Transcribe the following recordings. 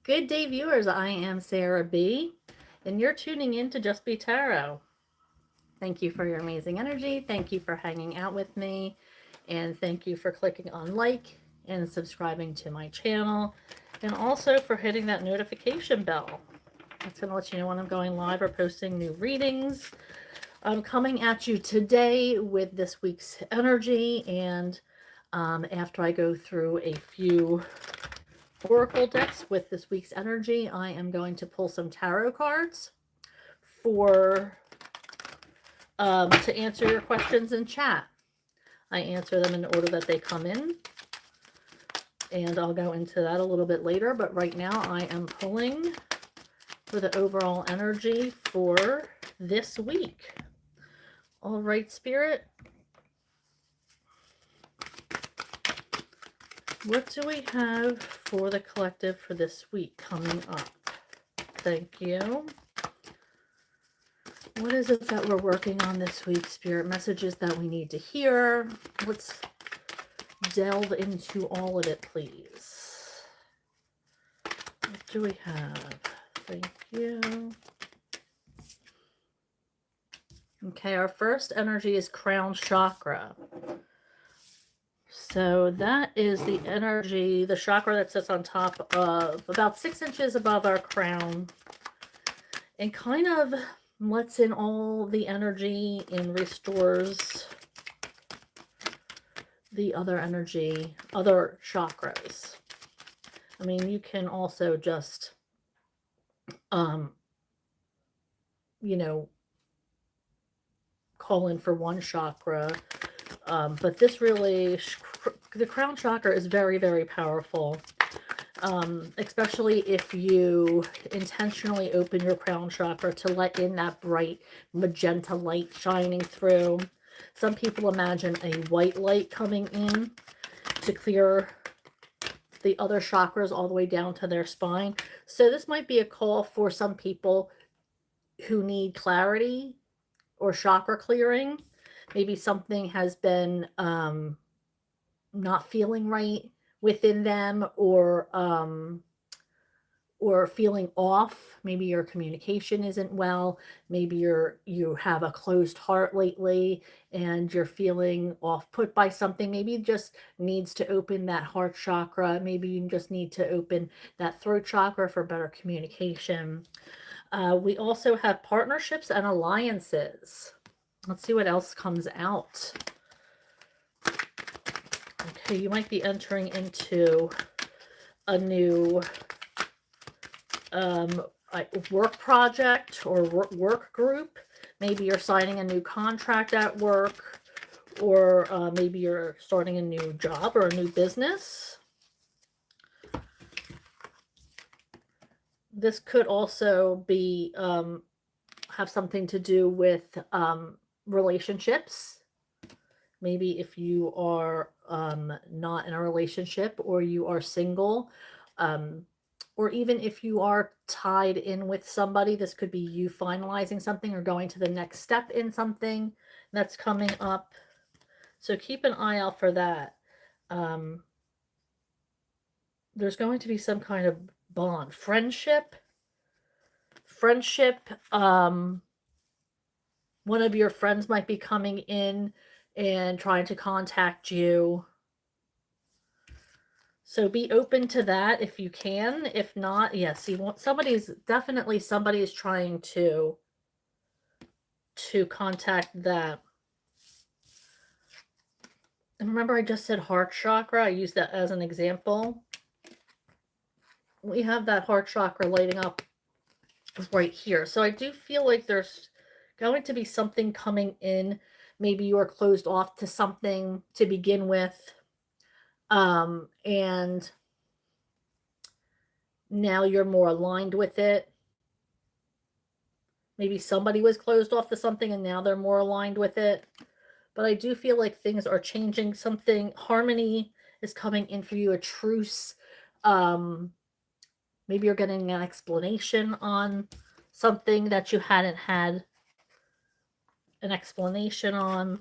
Good day, viewers. I am Sarah B., and you're tuning in to Just Be Tarot. Thank you for your amazing energy. Thank you for hanging out with me. And thank you for clicking on like and subscribing to my channel. And also for hitting that notification bell. That's going to let you know when I'm going live or posting new readings. I'm coming at you today with this week's energy. And after I go through a few oracle decks with this week's energy, I am going to pull some tarot cards for to answer your questions in chat. I answer them in the order that they come in, and I'll go into that a little bit later, but right now I am pulling for the overall energy for this week. All right, Spirit, what do we have for the collective for this week coming up? Thank you. What is it that we're working on this week, Spirit? Messages that we need to hear. Let's delve into all of it, please. What do we have? Thank you. Okay, our first energy is crown chakra. So that is the energy, the chakra that sits on top of about 6 inches above our crown, and kind of lets in all the energy and restores the other energy, other chakras. I mean, you can also just, you know, call in for one chakra. But this really, the crown chakra is very, very powerful. Especially if you intentionally open your crown chakra to let in that bright magenta light shining through. Some people imagine a white light coming in to clear the other chakras all the way down to their spine. So this might be a call for some people who need clarity or chakra clearing. Maybe something has been not feeling right within them, or feeling off. Maybe your communication isn't well. Maybe you have a closed heart lately and you're feeling off put by something. Maybe it just needs to open that heart chakra. Maybe you just need to open that throat chakra for better communication. We also have partnerships and alliances. Let's see what else comes out. Okay, you might be entering into a new work project or work group. Maybe you're signing a new contract at work, or maybe you're starting a new job or a new business. This could also be have something to do with relationships. Maybe if you are not in a relationship, or you are single, or even if you are tied in with somebody, this could be you finalizing something or going to the next step in something that's coming up. So keep an eye out for that. There's going to be some kind of bond, friendship. One of your friends might be coming in and trying to contact you. So be open to that if you can. If not, yes, somebody is trying to contact that. And remember, I just said heart chakra. I used that as an example. We have that heart chakra lighting up right here. So I do feel like there's going to be something coming in. Maybe you are closed off to something to begin with. And now you're more aligned with it. Maybe somebody was closed off to something and now they're more aligned with it. But I do feel like things are changing. Something, harmony is coming in for you, a truce. Maybe you're getting an explanation on something that you hadn't had an explanation on.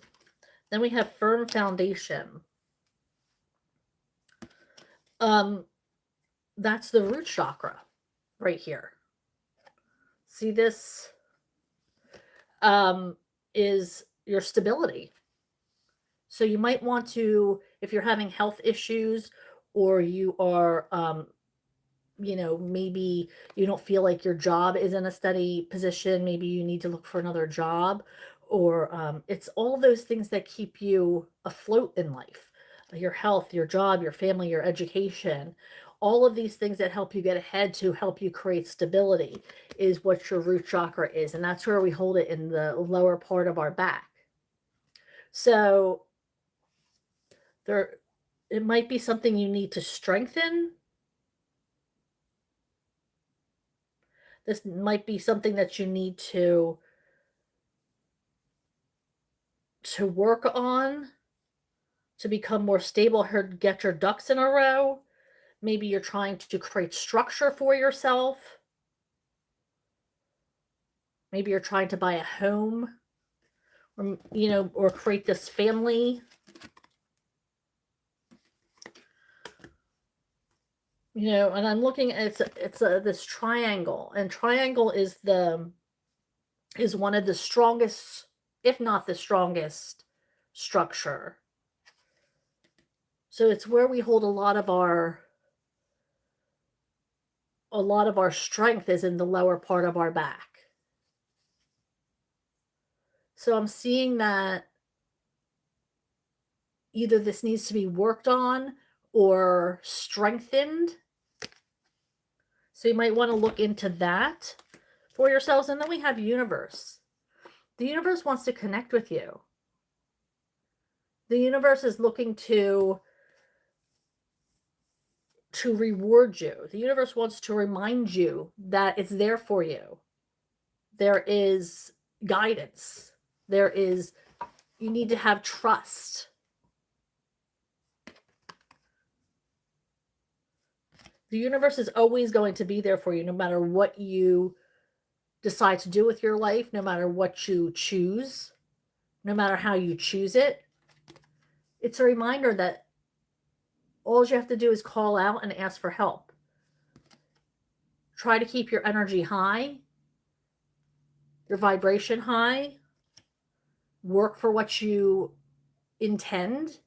Then we have firm foundation. That's the root chakra. right here. See this is your stability. So you might want to, if you're having health issues or you are, maybe you don't feel like your job is in a steady position, maybe you need to look for another job, or it's all those things that keep you afloat in life. Your health, your job, your family, your education, all of these things that help you get ahead to help you create stability is what your root chakra is. And that's where we hold it in the lower part of our back. So there, it might be something you need to strengthen. This might be something that you need to work on to become more stable, or get your ducks in a row. Maybe you're trying to create structure for yourself. Maybe you're trying to buy a home, or or create this family. And I'm looking at it's this triangle, and triangle is one of the strongest, if not the strongest, structure. So it's where we hold a lot of our strength is in the lower part of our back. So I'm seeing that either this needs to be worked on or strengthened. So you might want to look into that for yourselves. And then we have universe. The universe wants to connect with you. The universe is looking to reward you. The universe wants to remind you that it's there for you. There is guidance. You need to have trust. The universe is always going to be there for you, no matter what you decide to do with your life, no matter what you choose, no matter how you choose it. It's a reminder that all you have to do is call out and ask for help. Try to keep your energy high, your vibration high, work for what you intend.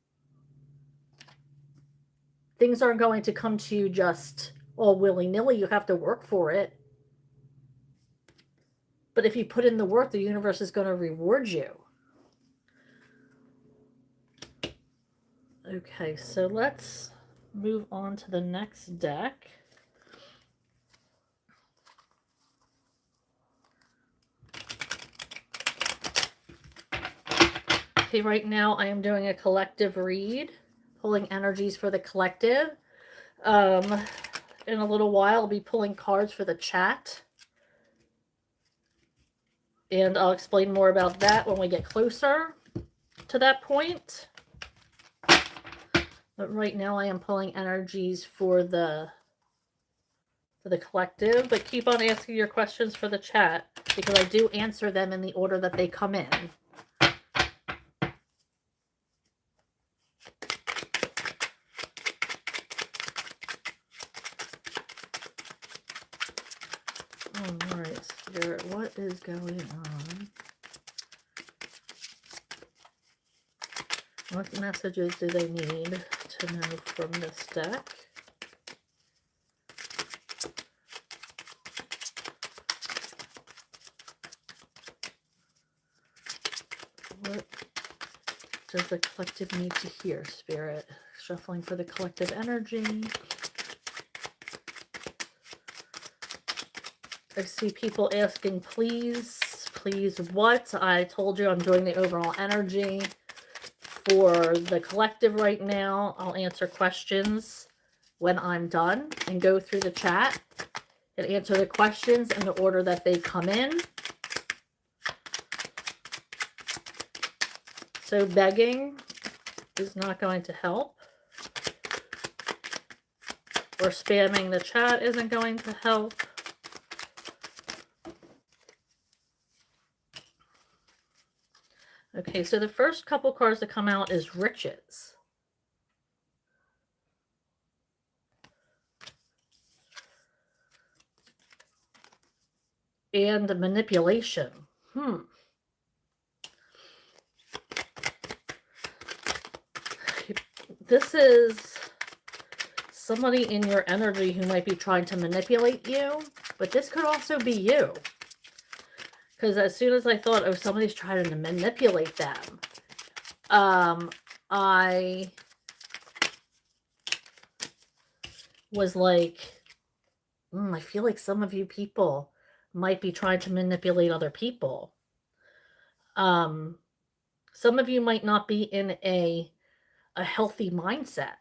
Things aren't going to come to you just all willy-nilly. You have to work for it. But if you put in the work, the universe is going to reward you. Okay, so let's move on to the next deck. Okay, right now I am doing a collective read, pulling energies for the collective. In a little while, I'll be pulling cards for the chat. And I'll explain more about that when we get closer to that point. But right now I am pulling energies for the collective. But keep on asking your questions for the chat, because I do answer them in the order that they come in. All right, Spirit, what is going on? What messages do they need to know from this deck? What does the collective need to hear, Spirit? Shuffling for the collective energy. I see people asking, please, please what? I told you I'm doing the overall energy for the collective right now. I'll answer questions when I'm done and go through the chat and answer the questions in the order that they come in. So begging is not going to help. Or spamming the chat isn't going to help. Okay, so the first couple cards that come out is riches. and manipulation. This is somebody in your energy who might be trying to manipulate you, but this could also be you. Because as soon as I thought, oh, somebody's trying to manipulate them, I was like, I feel like some of you people might be trying to manipulate other people. Some of you might not be in a healthy mindset,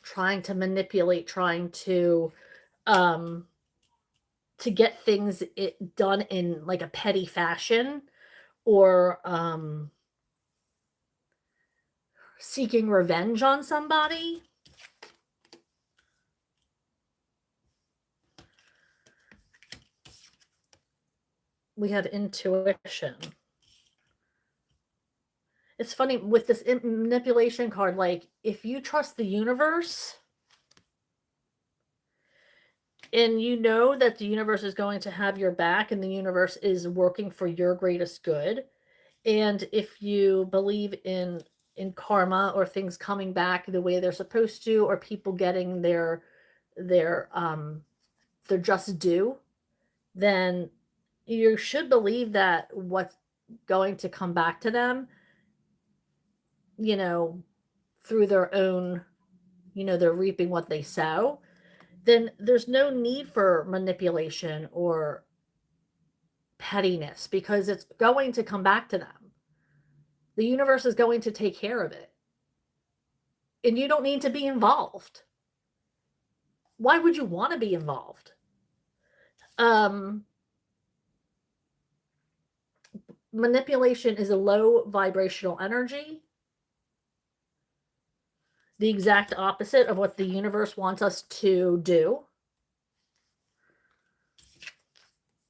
trying to manipulate, trying to get things done in like a petty fashion, or seeking revenge on somebody. We have intuition. It's funny with this manipulation card, like if you trust the universe and you know that the universe is going to have your back and the universe is working for your greatest good, and if you believe in karma or things coming back the way they're supposed to, or people getting their just due, then you should believe that what's going to come back to them, you know, through their own, they're reaping what they sow, then there's no need for manipulation or pettiness because it's going to come back to them. The universe is going to take care of it. And you don't need to be involved. Why would you want to be involved? Manipulation is a low vibrational energy, the exact opposite of what the universe wants us to do.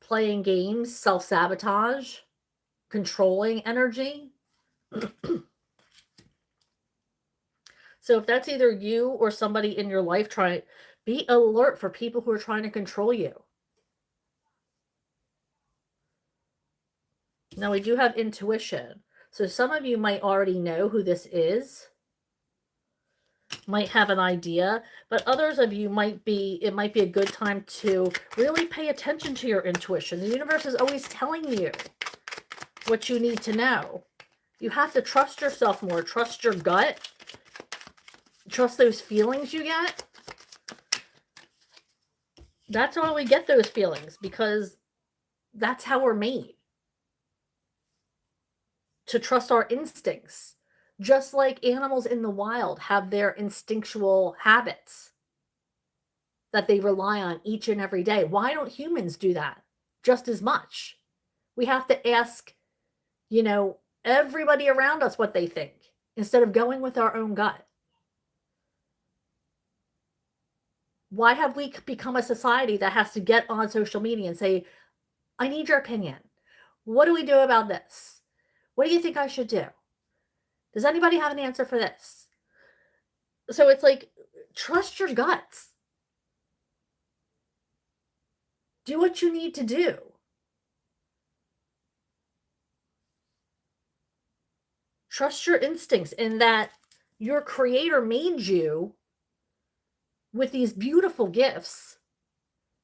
Playing games, self-sabotage, controlling energy. So if that's either you or somebody in your life, be alert for people who are trying to control you. Now we do have intuition. So some of you might already know who this is, might have an idea, but others of you it might be a good time to really pay attention to your intuition. The universe is always telling you what you need to know. You have to trust yourself more, trust your gut, trust those feelings you get. That's why we get those feelings, because that's how we're made. To trust our instincts. Just like animals in the wild have their instinctual habits that they rely on each and every day. Why don't humans do that just as much? We have to ask, everybody around us what they think instead of going with our own gut. Why have we become a society that has to get on social media and say, I need your opinion. What do we do about this? What do you think I should do? Does anybody have an answer for this? So it's like, trust your guts. Do what you need to do. Trust your instincts in that your creator made you with these beautiful gifts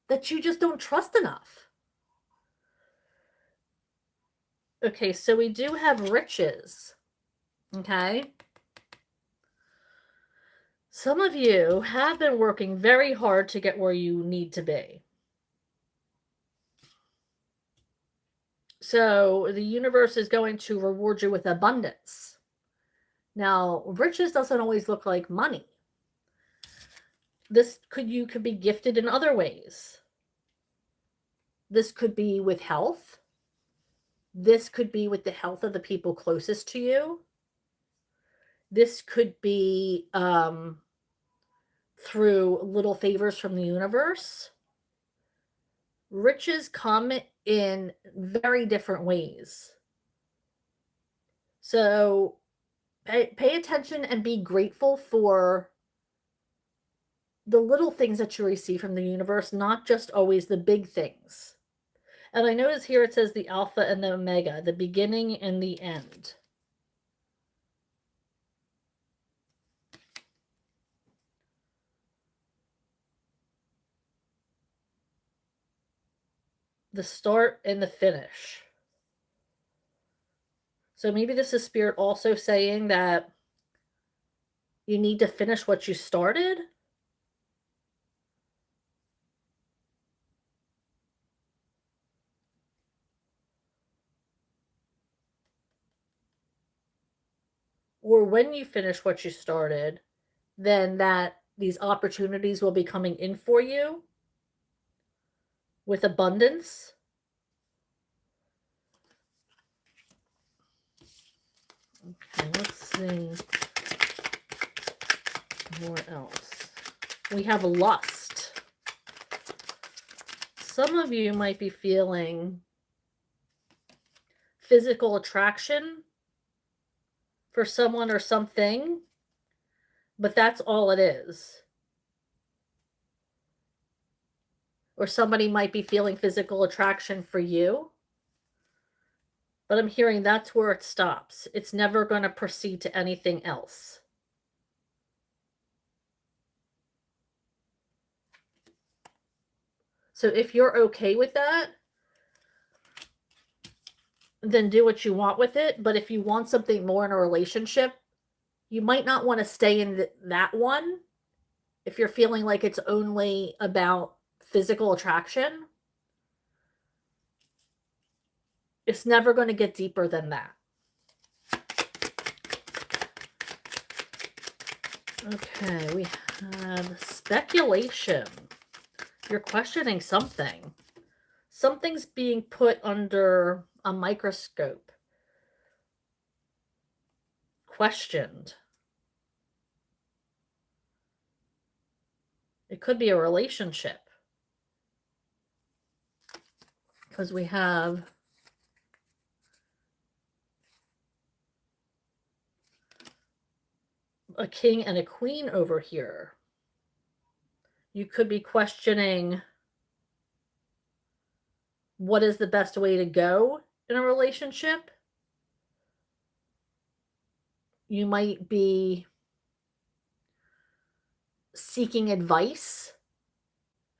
that you just don't trust enough. Okay, so we do have riches. Okay. Some of you have been working very hard to get where you need to be. So the universe is going to reward you with abundance. Now, riches doesn't always look like money. You could be gifted in other ways. This could be with health. This could be with the health of the people closest to you. This could be through little favors from the universe. Riches come in very different ways. So pay attention and be grateful for the little things that you receive from the universe, not just always the big things. And I notice here it says the Alpha and the Omega, the beginning and the end. The start and the finish. So maybe this is Spirit also saying that you need to finish what you started. Or when you finish what you started, then that these opportunities will be coming in for you with abundance. Okay, let's see. What else? We have lust. Some of you might be feeling physical attraction for someone or something, but that's all it is. Or somebody might be feeling physical attraction for you, but I'm hearing that's where it stops. It's never going to proceed to anything else. So if you're okay with that, then do what you want with it. But if you want something more in a relationship, you might not want to stay in that one if you're feeling like it's only about physical attraction. It's never going to get deeper than that. Okay, we have speculation. You're questioning something. Something's being put under a microscope. Questioned. It could be a relationship. Because we have a king and a queen over here. You could be questioning what is the best way to go in a relationship. You might be seeking advice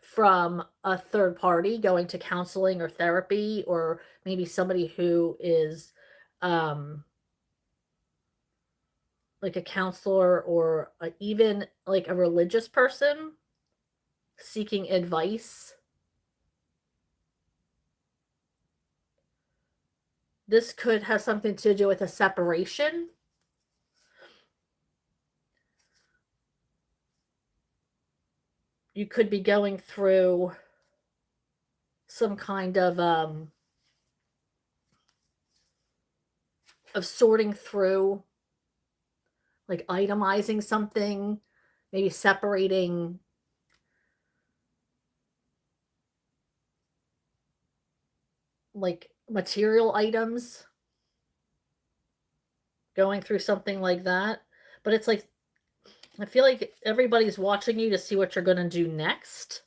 from a third party, going to counseling or therapy, or maybe somebody who is like a counselor, or even like a religious person seeking advice. This could have something to do with a separation. You could be going through some kind of sorting through, like itemizing something, maybe separating like material items, going through something like that. But it's like, I feel like everybody's watching you to see what you're going to do next.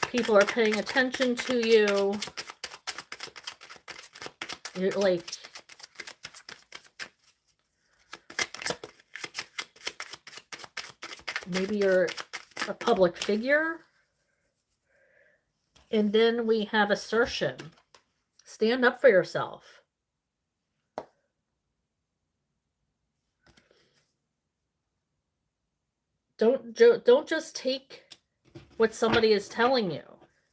People are paying attention to you. You're like, maybe you're a public figure. And then we have assertion. Stand up for yourself. Don't just take what somebody is telling you.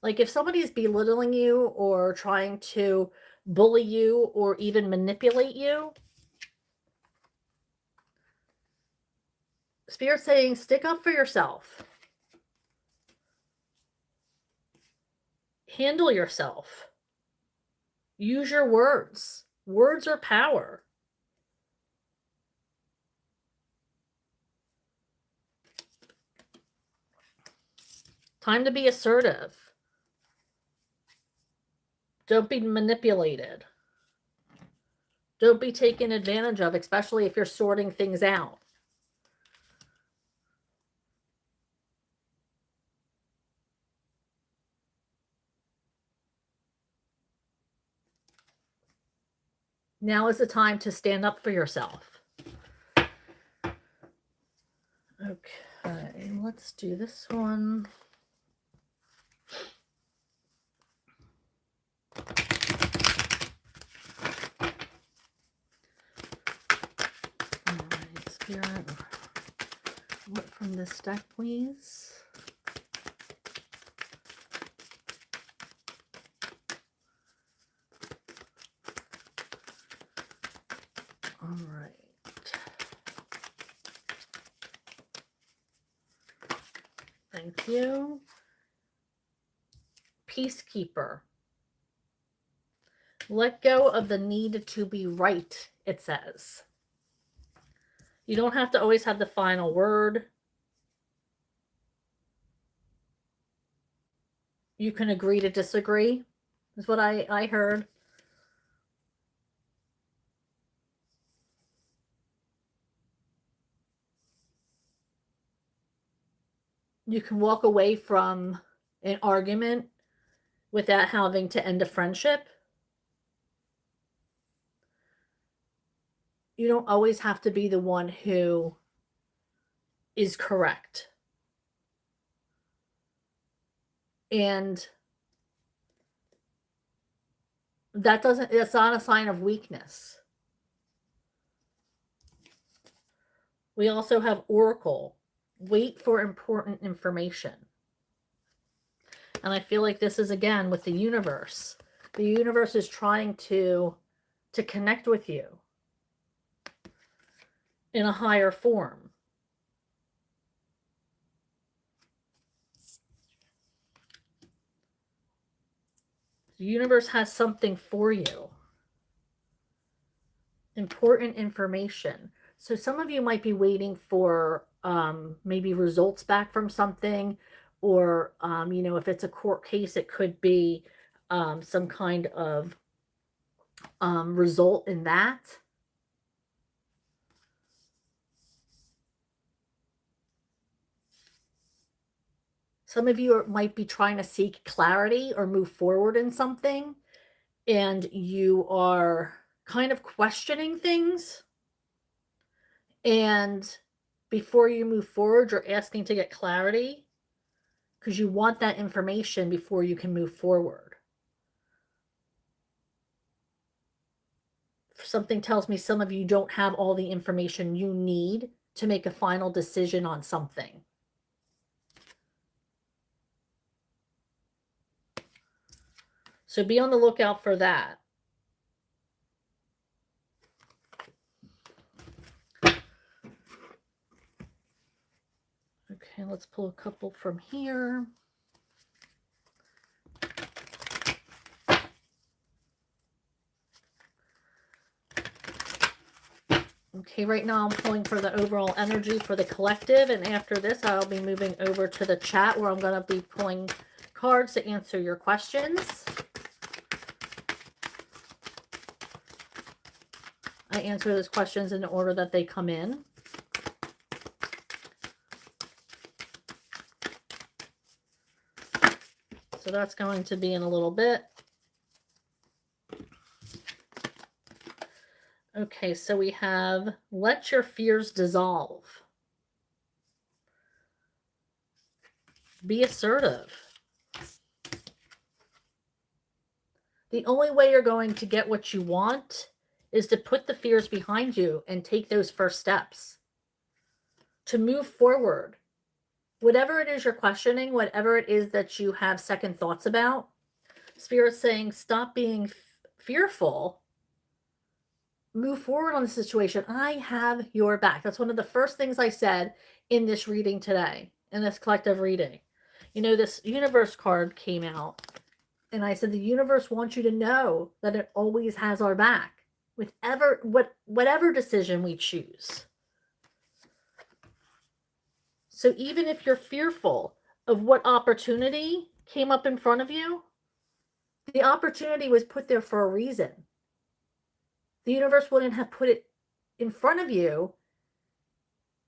Like if somebody is belittling you or trying to bully you or even manipulate you, Spirit's saying stick up for yourself. Handle yourself. Use your words. Words are power. Time to be assertive. Don't be manipulated. Don't be taken advantage of, especially if you're sorting things out. Now is the time to stand up for yourself. Okay, let's do this one. All right, Spirit, what from this deck, please? All right. Thank you. Peacekeeper. Let go of the need to be right, it says. You don't have to always have the final word. You can agree to disagree, is what I heard. You can walk away from an argument without having to end a friendship. You don't always have to be the one who is correct. And it's not a sign of weakness. We also have Oracle. Wait for important information. And I feel like this is, again, with the universe. The universe is trying to connect with you in a higher form. The universe has something for you. Important information. So some of you might be waiting for maybe results back from something, or, if it's a court case, it could be some kind of result in that. Some of you might be trying to seek clarity or move forward in something, and you are kind of questioning things. And before you move forward, you're asking to get clarity because you want that information before you can move forward. Something tells me some of you don't have all the information you need to make a final decision on something. So be on the lookout for that. Okay, let's pull a couple from here. Okay, right now I'm pulling for the overall energy for the collective, and after this I'll be moving over to the chat where I'm going to be pulling cards to answer your questions. I answer those questions in the order that they come in. So that's going to be in a little bit. Okay, so we have let your fears dissolve. Be assertive. The only way you're going to get what you want is to put the fears behind you and take those first steps. To move forward. Whatever it is you're questioning, whatever it is that you have second thoughts about, Spirit's saying stop being fearful. Move forward on the situation. I have your back. That's one of the first things I said in this reading today, in this collective reading. This universe card came out, and I said the universe wants you to know that it always has our back with whatever decision we choose. So even if you're fearful of what opportunity came up in front of you, the opportunity was put there for a reason. The universe wouldn't have put it in front of you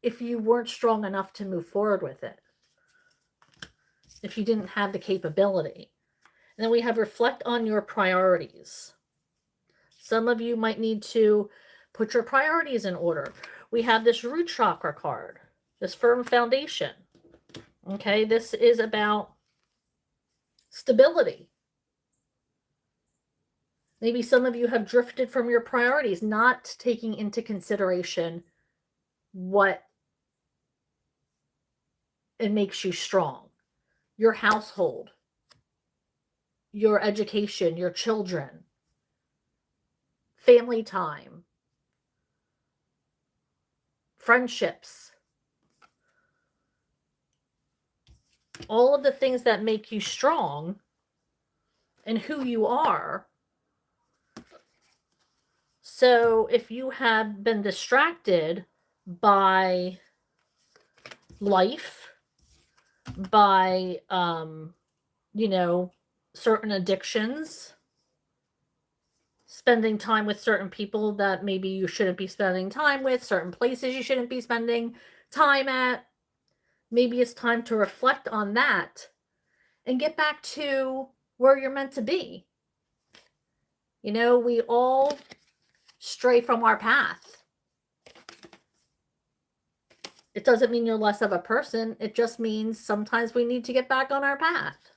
if you weren't strong enough to move forward with it, if you didn't have the capability. And then we have reflect on your priorities. Some of you might need to put your priorities in order. We have this root chakra card, this firm foundation. Okay, this is about stability. Maybe some of you have drifted from your priorities, not taking into consideration what it makes you strong. Your household, your education, your children, family time, friendships, all of the things that make you strong and who you are. So if you have been distracted by life, by, certain addictions, spending time with certain people that maybe you shouldn't be spending time with, certain places you shouldn't be spending time at, maybe it's time to reflect on that and get back to where you're meant to be. We all stray from our path. It doesn't mean you're less of a person. It just means sometimes we need to get back on our path.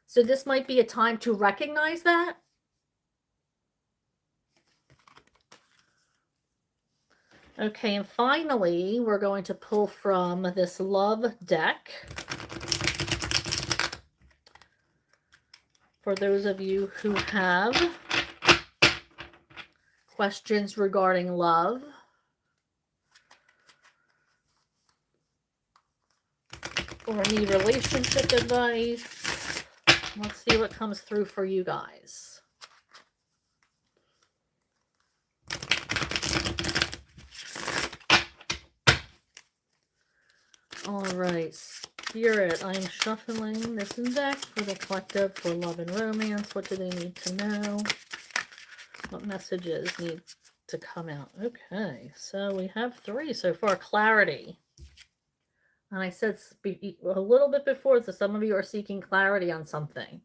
So this might be a time to recognize that. Okay, and finally, we're going to pull from this love deck. For those of you who have questions regarding love, or need relationship advice, let's see what comes through for you guys. All right, Spirit, I'm shuffling this deck for the collective for love and romance. What do they need to know? What messages need to come out? Okay, so we have 3 so far. Clarity. And I said a little bit before, so some of you are seeking clarity on something.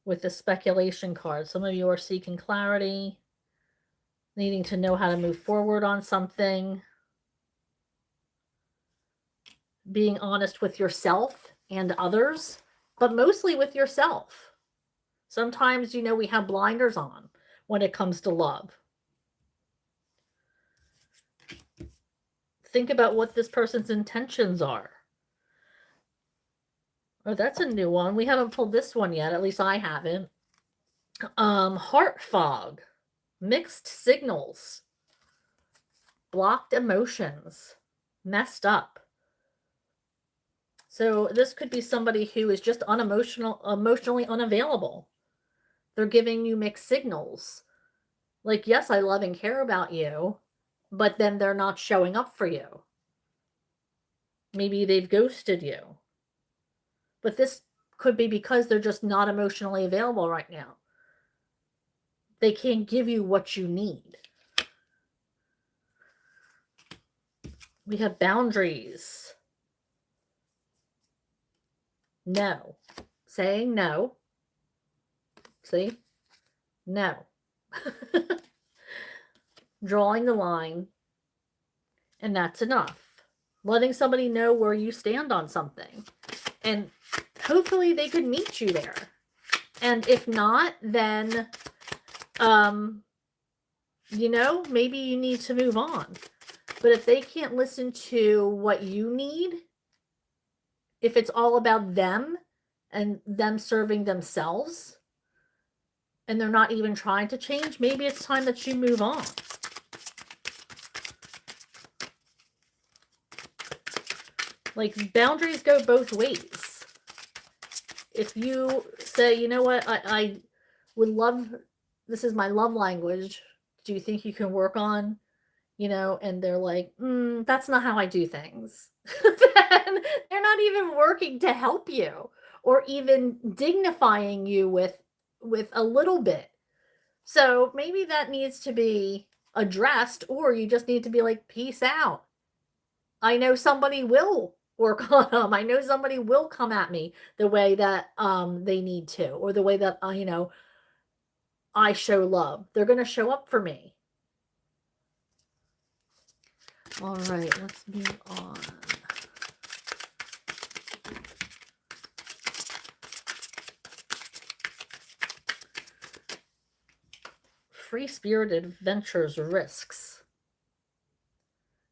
With the speculation card, some of you are seeking clarity, needing to know how to move forward on something, being honest with yourself and others, but mostly with yourself. Sometimes, we have blinders on when it comes to love. Think about what this person's intentions are. Oh, that's a new one. We haven't pulled this one yet. At least I haven't. Heart fog, mixed signals, blocked emotions, messed up. So this could be somebody who is just emotionally unavailable. They're giving you mixed signals. Like, yes, I love and care about you, but then they're not showing up for you. Maybe they've ghosted you. But this could be because they're just not emotionally available right now. They can't give you what you need. We have boundaries. No. Saying no. See? No. Drawing the line. And that's enough. Letting somebody know where you stand on something. And hopefully they could meet you there. And if not, then, maybe you need to move on. But if they can't listen to what you need, if it's all about them and them serving themselves, and they're not even trying to change, maybe it's time that you move on. Like, boundaries go both ways. If you say, you know what, I would love, this is my love language, do you think you can work on, and they're like, that's not how I do things. Then they're not even working to help you or even dignifying you with a little bit. So maybe that needs to be addressed, or you just need to be like, peace out. I know somebody will or I know somebody will come at me the way that they need to, or the way that I show love. They're going to show up for me. All right, let's move on. Free-spirited ventures risks.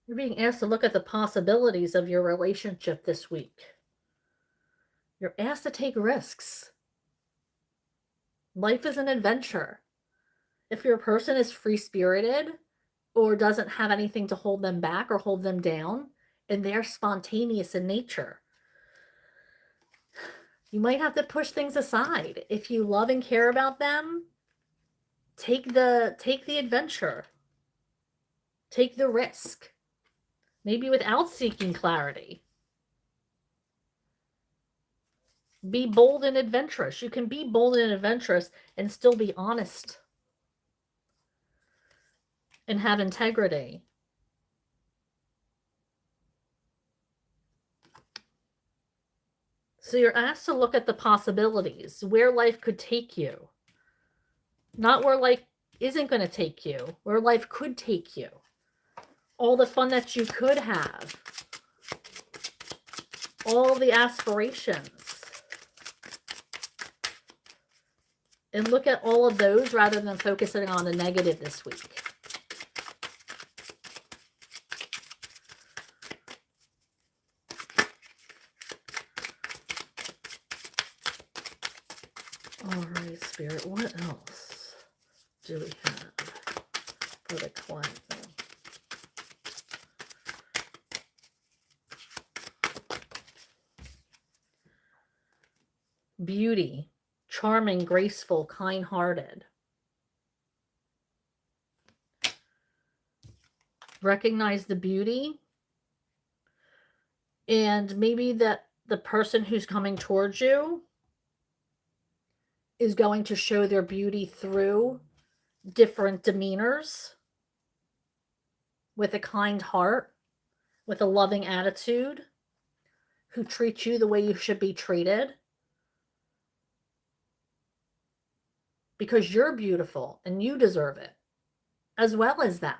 You're being asked to look at the possibilities of your relationship this week. You're asked to take risks. Life is an adventure. If your person is free-spirited or doesn't have anything to hold them back or hold them down, and they're spontaneous in nature, you might have to push things aside. If you love and care about them, take the adventure. Take the risk. Maybe without seeking clarity. Be bold and adventurous. You can be bold and adventurous and still be honest and have integrity. So you're asked to look at the possibilities, where life could take you. Not where life isn't going to take you, where life could take you. All the fun that you could have. All the aspirations. And look at all of those rather than focusing on the negative this week. All right, Spirit, what else do we have for the cleansing? Beauty, charming, graceful, kind-hearted. Recognize the beauty, and maybe that the person who's coming towards you is going to show their beauty through different demeanors, with a kind heart, with a loving attitude, who treat you the way you should be treated. Because you're beautiful and you deserve it, as well as them.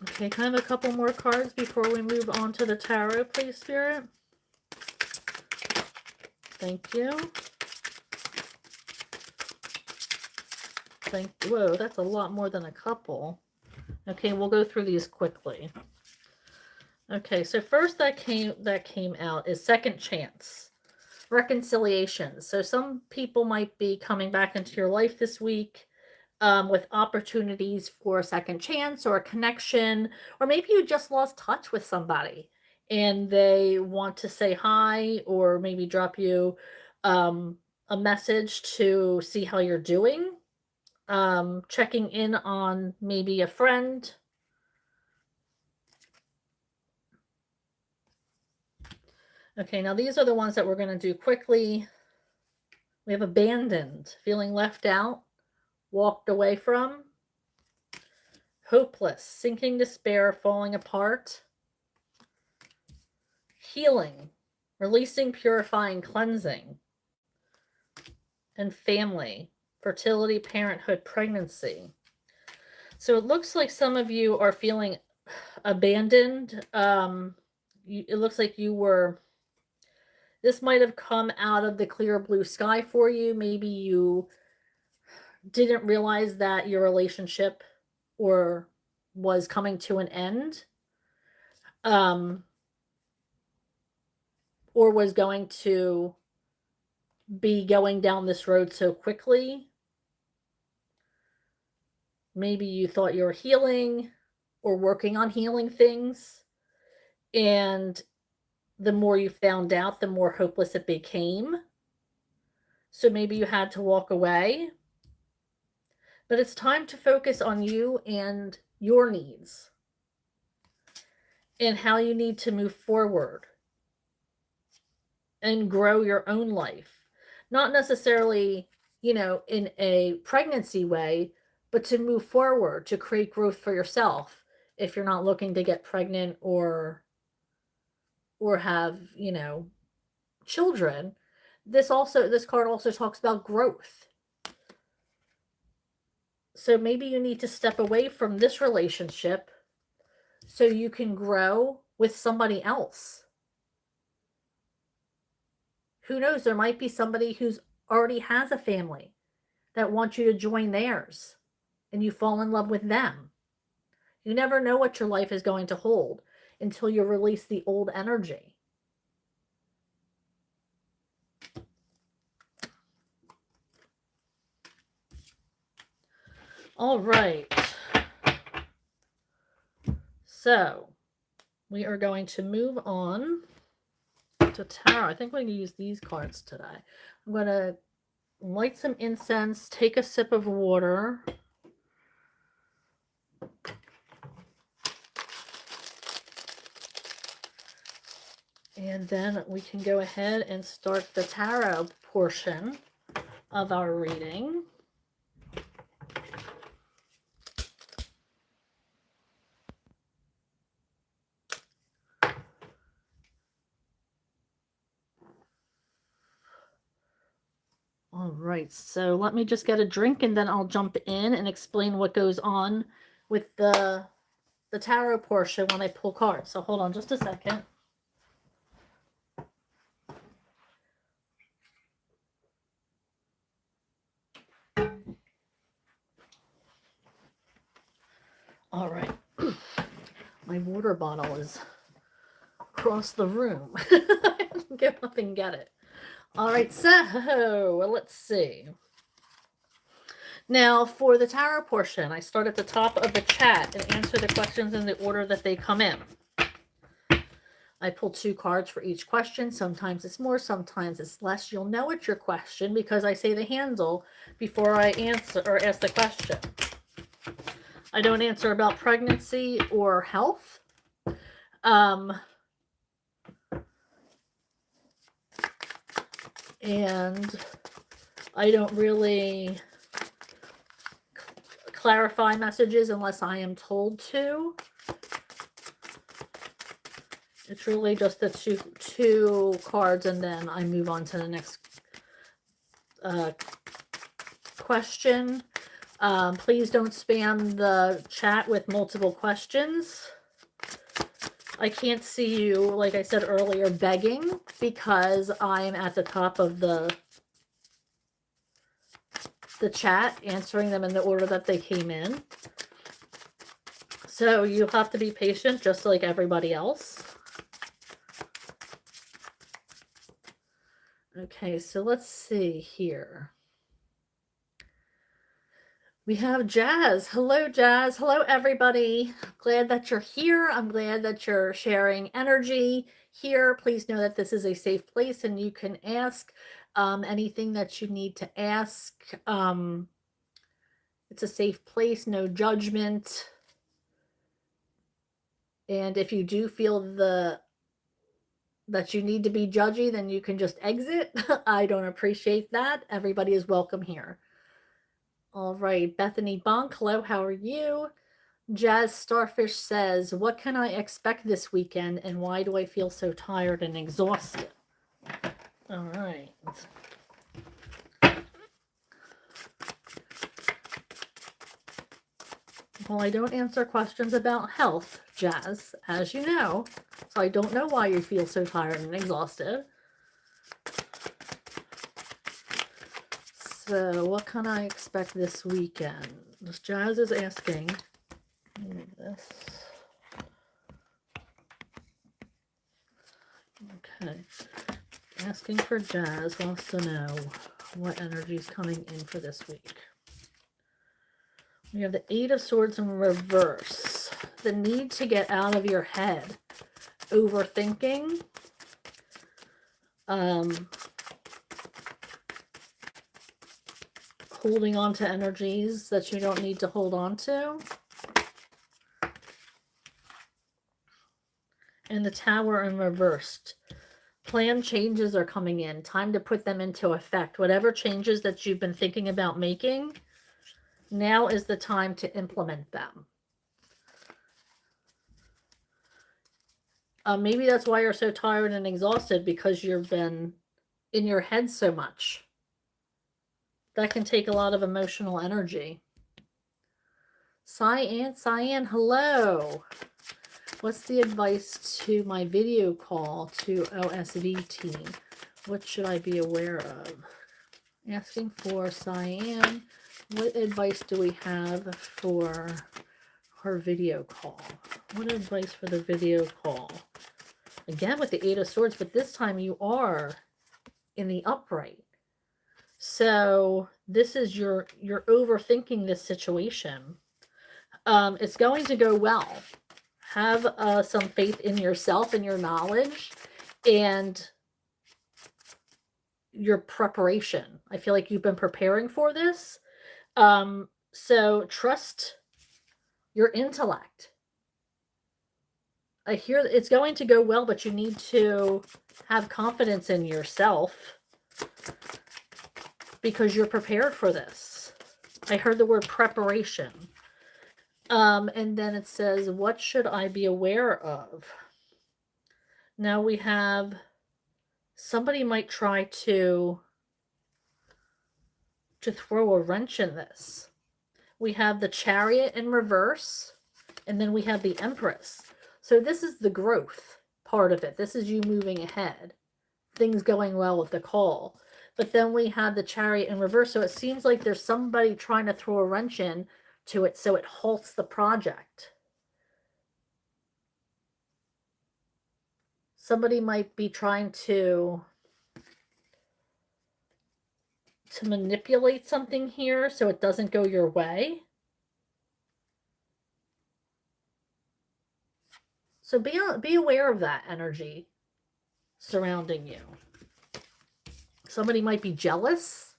Okay, can I have a couple more cards before we move on to the tarot, please, Spirit? Thank you. Whoa, that's a lot more than a couple. Okay, we'll go through these quickly. Okay, so first that came out is second chance. Reconciliation. So some people might be coming back into your life this week with opportunities for a second chance or a connection, or maybe you just lost touch with somebody and they want to say hi or maybe drop you a message to see how you're doing, checking in on maybe a friend. Okay, now these are the ones that we're going to do quickly. We have abandoned, feeling left out, walked away from, hopeless, sinking despair, falling apart, healing, releasing, purifying, cleansing, and family, fertility, parenthood, pregnancy. So it looks like some of you are feeling abandoned. It looks like this might have come out of the clear blue sky for you. Maybe you didn't realize that your relationship was coming to an end, or was going to be going down this road so quickly. Maybe you thought you were healing or working on healing things, and the more you found out, the more hopeless it became. So maybe you had to walk away. But it's time to focus on you and your needs and how you need to move forward and grow your own life. Not necessarily, in a pregnancy way, but to move forward, to create growth for yourself if you're not looking to get pregnant or have, you know, children. This card also talks about growth. So maybe you need to step away from this relationship so you can grow with somebody else. Who knows, there might be somebody who's already has a family that wants you to join theirs and you fall in love with them. You never know what your life is going to hold until you release the old energy. All right. So we are going to move on to tarot. I think we're going to use these cards today. I'm going to light some incense, take a sip of water. And then we can go ahead and start the tarot portion of our reading. All right, so let me just get a drink and then I'll jump in and explain what goes on with the tarot portion when I pull cards. So hold on just a second. All right. My water bottle is across the room. Go up and get it. All right, so let's see. Now, for the tarot portion, I start at the top of the chat and answer the questions in the order that they come in. I pull 2 cards for each question. Sometimes it's more, sometimes it's less. You'll know it's your question because I say the handle before I answer or ask the question. I don't answer about pregnancy or health. And I don't really clarify messages unless I am told to. It's really just the two cards, and then I move on to the next question. Please don't spam the chat with multiple questions. I can't see you, like I said earlier, begging because I'm at the top of the chat, answering them in the order that they came in. So you have to be patient, just like everybody else. Okay, so let's see here. We have Jazz. Hello, Jazz. Hello, everybody. Glad that you're here. I'm glad that you're sharing energy here. Please know that this is a safe place and you can ask anything that you need to ask. It's a safe place, no judgment. And if you do feel that you need to be judgy, then you can just exit. I don't appreciate that. Everybody is welcome here. All right, Bethany Bonk, hello, how are you? Jazz Starfish says, what can I expect this weekend and why do I feel so tired and exhausted? All right. Well, I don't answer questions about health, Jazz, as you know, so I don't know why you feel so tired and exhausted. So, what can I expect this weekend? This Jazz is asking. Move this. Okay. Asking for Jazz, wants to know what energy is coming in for this week. We have the 8 of Swords in reverse. The need to get out of your head. Overthinking. Holding on to energies that you don't need to hold on to. And the Tower in reversed. Plan changes are coming in. Time to put them into effect. Whatever changes that you've been thinking about making, Now is the time to implement them. Maybe that's why you're so tired and exhausted, because you've been in your head so much. That can take a lot of emotional energy. Cyan, hello. What's the advice to my video call to OSV team? What should I be aware of? Asking for Cyan. What advice do we have for her video call? What advice for the video call? Again with the Eight of Swords, but this time you are in the upright. So this is you're overthinking this situation. It's going to go well. Have some faith in yourself and your knowledge and your preparation. I feel like you've been preparing for this. So trust your intellect. I hear it's going to go well, but you need to have confidence in yourself because you're prepared for this. I heard the word preparation. And then it says, what should I be aware of? Now we have somebody might try to throw a wrench in this. We have the Chariot in reverse, and then we have the Empress. So this is the growth part of it. This is you moving ahead. Things going well with the call. But then we have the Chariot in reverse. So it seems like there's somebody trying to throw a wrench in to it so it halts the project. Somebody might be trying to manipulate something here so it doesn't go your way. So be aware of that energy surrounding you. Somebody might be jealous.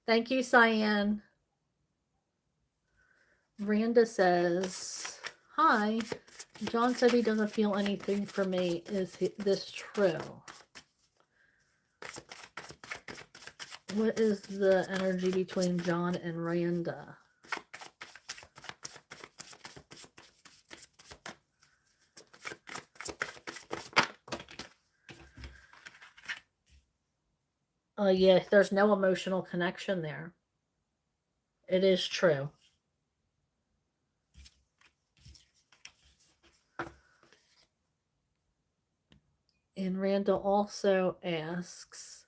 Thank you, Cyan. Randa says, hi. John said he doesn't feel anything for me. Is this true? What is the energy between John and Randa? Yeah, there's no emotional connection there. It is true. And Randall also asks,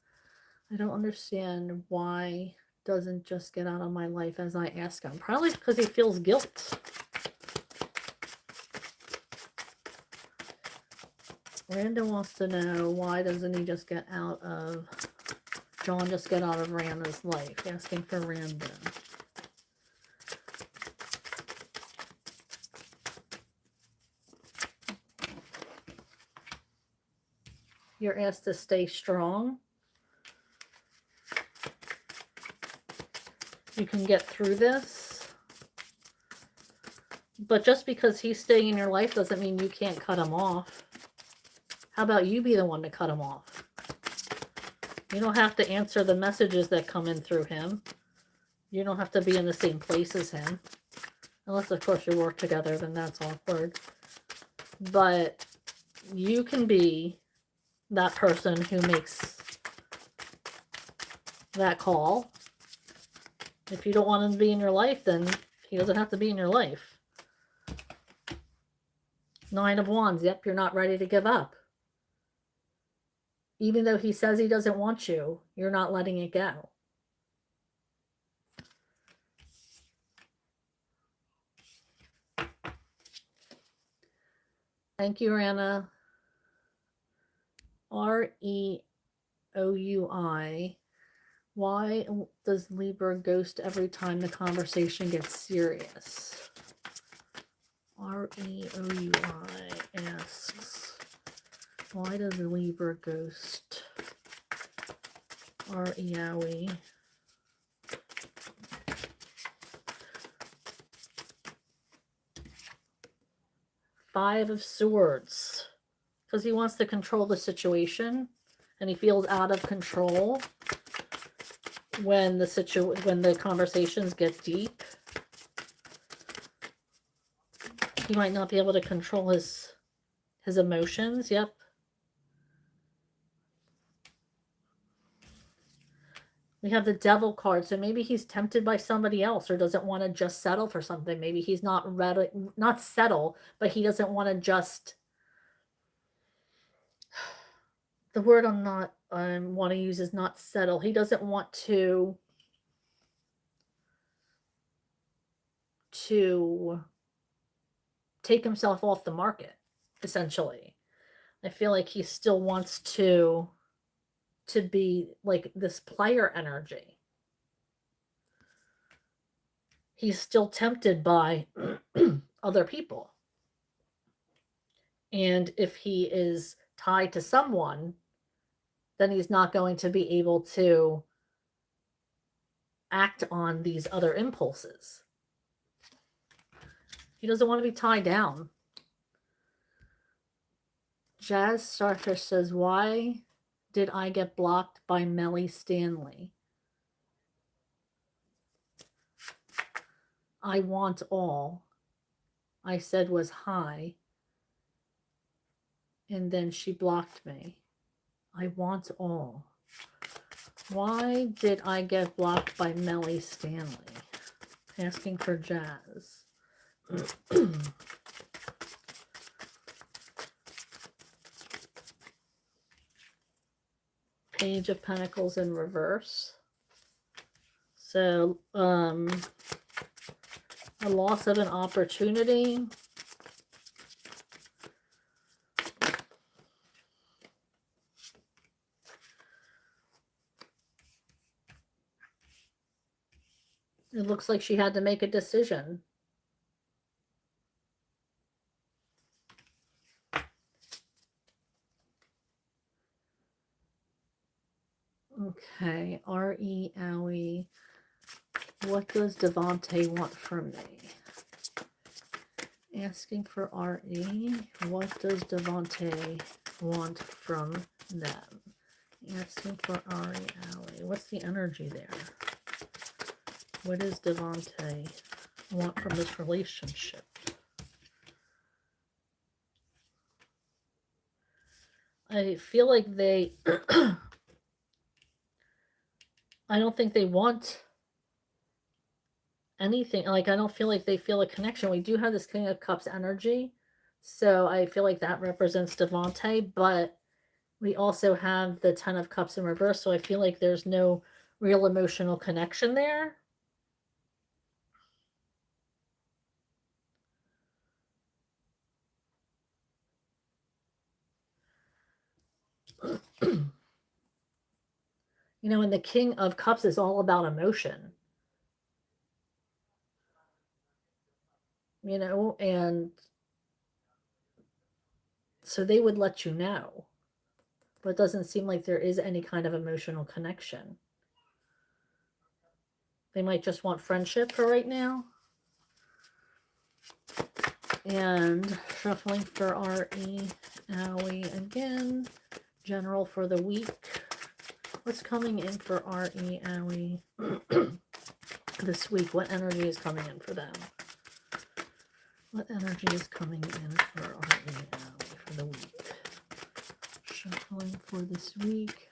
I don't understand why doesn't just get out of my life as I ask him. Probably because he feels guilt. Randall wants to know, why doesn't he just get out of, John just get out of Randa's life? Asking for Randa. You're asked to stay strong. You can get through this. But just because he's staying in your life doesn't mean you can't cut him off. How about you be the one to cut him off? You don't have to answer the messages that come in through him. You don't have to be in the same place as him. Unless, of course, you work together, then that's awkward. But you can be that person who makes that call. If you don't want him to be in your life, then he doesn't have to be in your life. Nine of Wands. Yep, you're not ready to give up. Even though he says he doesn't want you, you're not letting it go. Thank you, Anna. Reoui. Why does Libra ghost every time the conversation gets serious? Reoui asks, why does Libra ghost? Reoui. Five of Swords. Because he wants to control the situation and he feels out of control. when the conversations get deep, he might not be able to control his emotions. Yep. We have the devil card, so maybe he's tempted by somebody else or doesn't want to just settle for something. Maybe he's not settle, but he doesn't want to just, the word I want to use is not settle. He doesn't want to take himself off the market, essentially. I feel like he still wants to be like this player energy. He's still tempted by other people. And if he is tied to someone, then he's not going to be able to act on these other impulses. He doesn't want to be tied down. Jazz Starfish says, why did I get blocked by Melly Stanley? I want all I said was hi, and then she blocked me. I want all. Why did I get blocked by Melly Stanley? Asking for Jazz. Page of Pentacles in reverse. So, a loss of an opportunity. It looks like she had to make a decision. Okay, R.E. Owie. What does Devante want from me? Asking for R.E. What does Devante want from them? Asking for R.E. Owie. What's the energy there? What does Devante want from this relationship? I feel like they... I don't think they want anything. Like, I don't feel like they feel a connection. We do have this King of Cups energy, so I feel like that represents Devante, but we also have the Ten of Cups in reverse, so I feel like there's no real emotional connection there. You know, and the King of Cups is all about emotion. You know, and so they would let you know. But it doesn't seem like there is any kind of emotional connection. They might just want friendship for right now. And shuffling for R.E. Owie again. General for the week. What's coming in for R.E. Owie this week? What energy is coming in for them? What energy is coming in for R.E. Owie for the week? Shuffling for this week.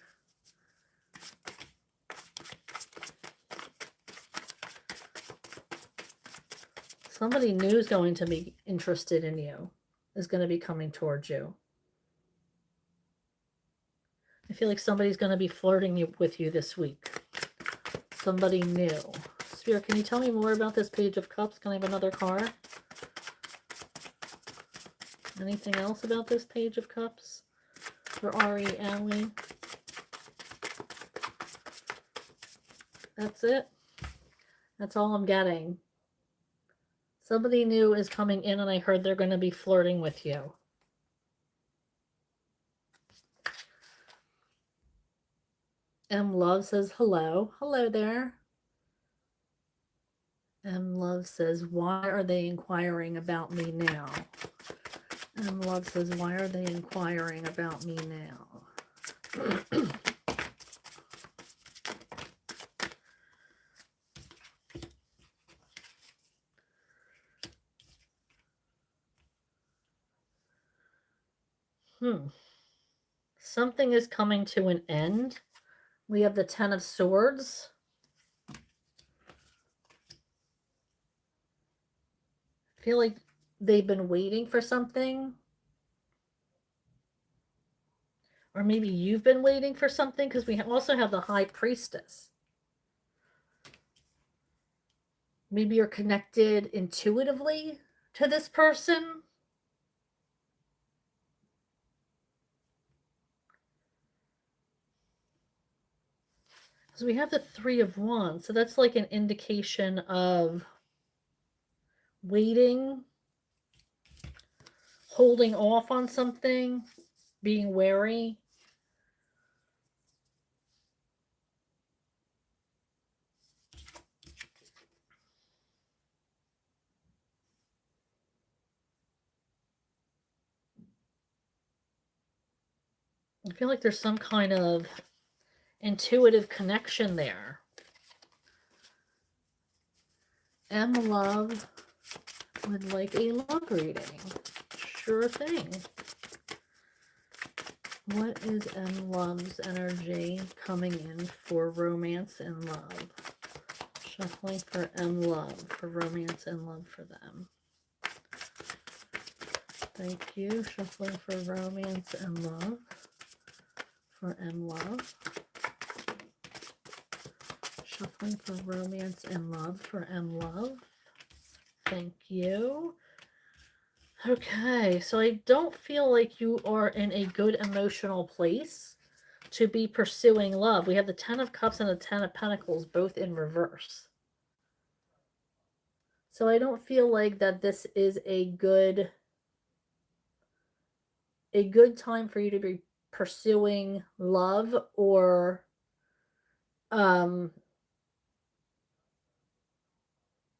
Somebody new is going to be interested in you, is going to be coming towards you. I feel like somebody's going to be flirting with you this week. Somebody new. Spirit, can you tell me more about this Page of Cups? Can I have another card? Anything else about this Page of Cups for R.E. Owie? That's it? That's all I'm getting. Somebody new is coming in, and I heard they're going to be flirting with you. M. Love says hello. Hello there. M. Love says, why are they inquiring about me now? M. Love says, why are they inquiring about me now? Something is coming to an end. We have the Ten of Swords. I feel like they've been waiting for something. Or maybe you've been waiting for something, because we also have the High Priestess. Maybe you're connected intuitively to this person. Because we have the Three of Wands. So that's like an indication of waiting, holding off on something, being wary. I feel like there's some kind of intuitive connection there. M Love would like a love reading. Sure thing. What is M Love's energy coming in for romance and love? Shuffling for M Love, for romance and love for them. Thank you. Shuffling for romance and love for M Love. Shuffling for romance and love for M Love. Thank you. Okay, so I don't feel like you are in a good emotional place to be pursuing love. We have the Ten of Cups and the Ten of Pentacles both in reverse. So I don't feel like that this is a good time for you to be pursuing love, or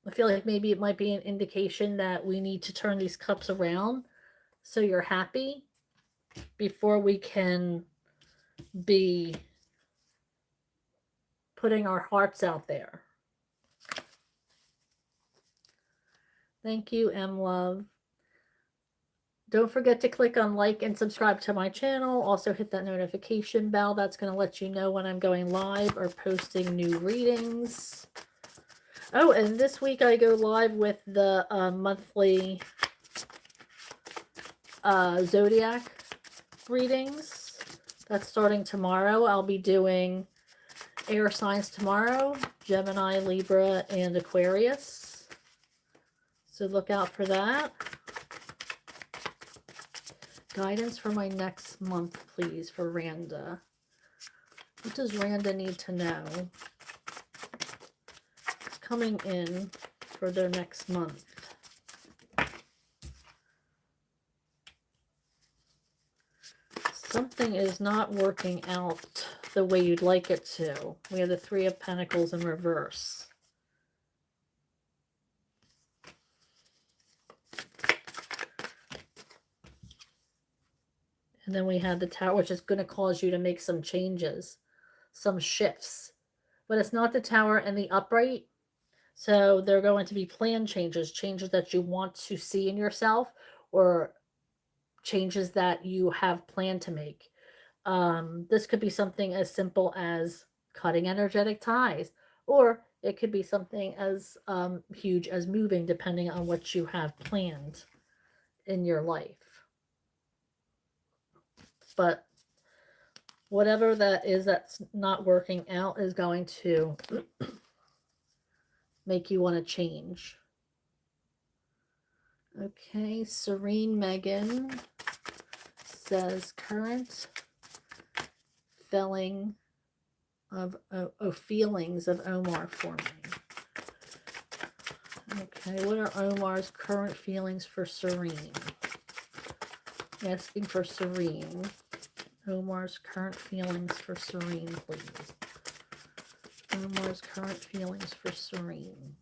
I feel like maybe it might be an indication that we need to turn these cups around so you're happy before we can be putting our hearts out there. Thank you, M Love. Don't forget to click on like and subscribe to my channel. Also hit that notification bell. That's going to let you know when I'm going live or posting new readings. Oh, and this week I go live with the monthly zodiac readings. That's starting tomorrow. I'll be doing air signs tomorrow: Gemini, Libra, and Aquarius. So look out for that. Guidance for my next month, please, for Randa. What does Randa need to know? It's coming in for their next month. Something is not working out the way you'd like it to. We have the Three of Pentacles in reverse. And then we have the Tower, which is going to cause you to make some changes, some shifts. But it's not the Tower and the Upright. So they're going to be plan changes, changes that you want to see in yourself, or changes that you have planned to make. This could be something as simple as cutting energetic ties, or it could be something as huge as moving, depending on what you have planned in your life. But whatever that is that's not working out is going to make you want to change. Okay, Serene Megan says current feeling of feelings of Omar for me. Okay, what are Omar's current feelings for Serene? Asking for Serene. Omar's current feelings for Serene, please. Omar's current feelings for Serene.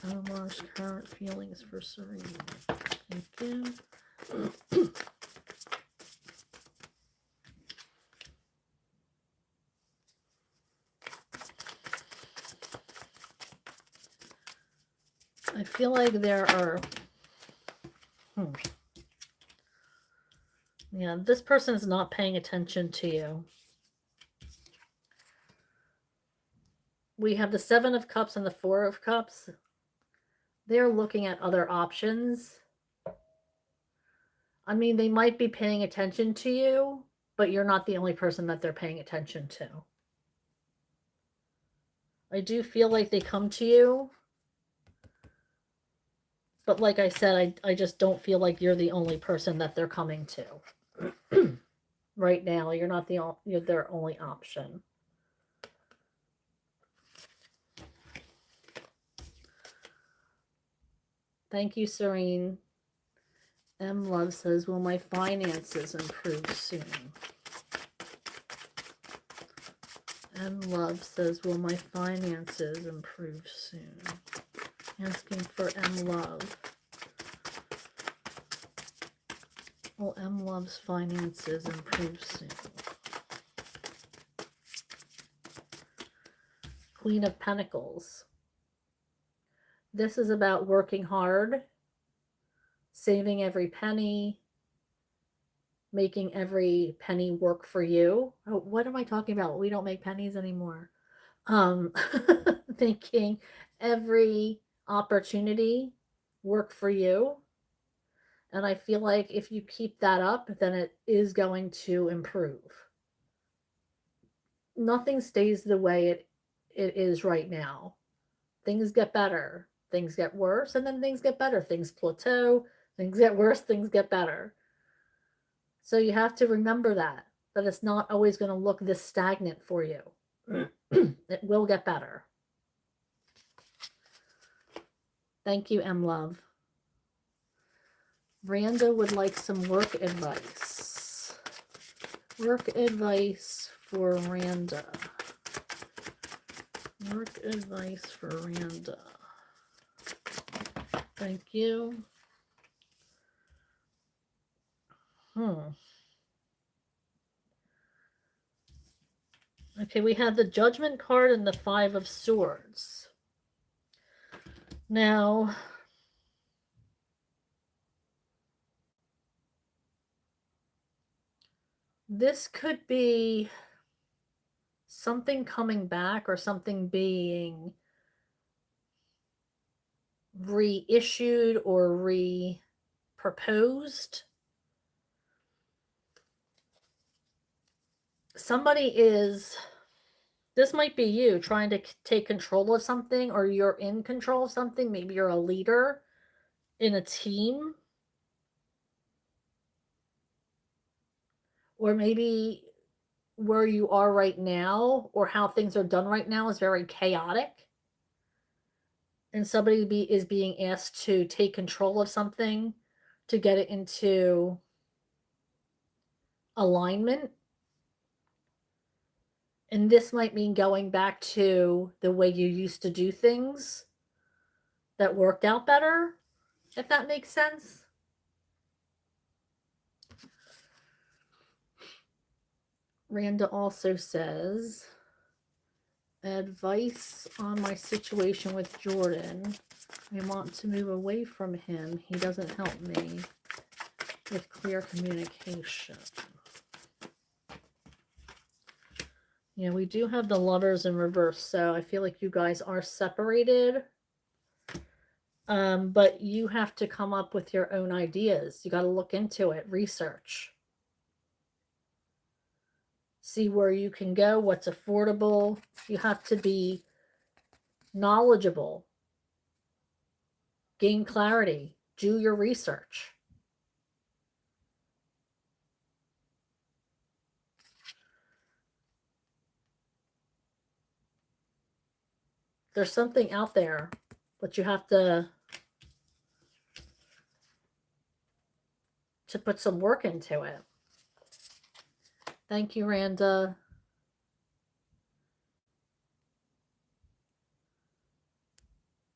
Omar's current feelings for Serene. Thank you. I feel like there are... Yeah, this person is not paying attention to you. We have the Seven of Cups and the Four of Cups. They're looking at other options. I mean, they might be paying attention to you, but you're not the only person that they're paying attention to. I do feel like they come to you, but like I said, I just don't feel like you're the only person that they're coming to. Right now, you're not you're their only option. Thank you, Serene. M. Love says, will my finances improve soon? M. Love says, will my finances improve soon? Asking for M. Love. Will M. Love's finances improve soon? Queen of Pentacles. This is about working hard, saving every penny, making every penny work for you. Oh, what am I talking about? We don't make pennies anymore. Making every opportunity work for you. And I feel like if you keep that up, then it is going to improve. Nothing stays the way it is right now. Things get better, things get worse, and then things get better. Things plateau, things get worse, things get better. So you have to remember that it's not always going to look this stagnant for you. It will get better. Thank you, M. Love. Randa would like some work advice. Work advice for Randa. Work advice for Randa. Thank you. Okay, we have the Judgment card and the Five of Swords. Now, this could be something coming back or something being reissued or re-proposed. Somebody is, this might be you trying to take control of something, or you're in control of something. Maybe you're a leader in a team. Or maybe where you are right now or how things are done right now is very chaotic. And somebody is being asked to take control of something to get it into alignment. And this might mean going back to the way you used to do things that worked out better, if that makes sense. Randa also says, advice on my situation with Jordan. I want to move away from him. He doesn't help me with clear communication. Yeah, we do have the Lovers in reverse, so I feel like you guys are separated. But you have to come up with your own ideas. You got to look into it, research. See where you can go, what's affordable. You have to be knowledgeable. Gain clarity. Do your research. There's something out there, but you have to put some work into it. Thank you, Randa.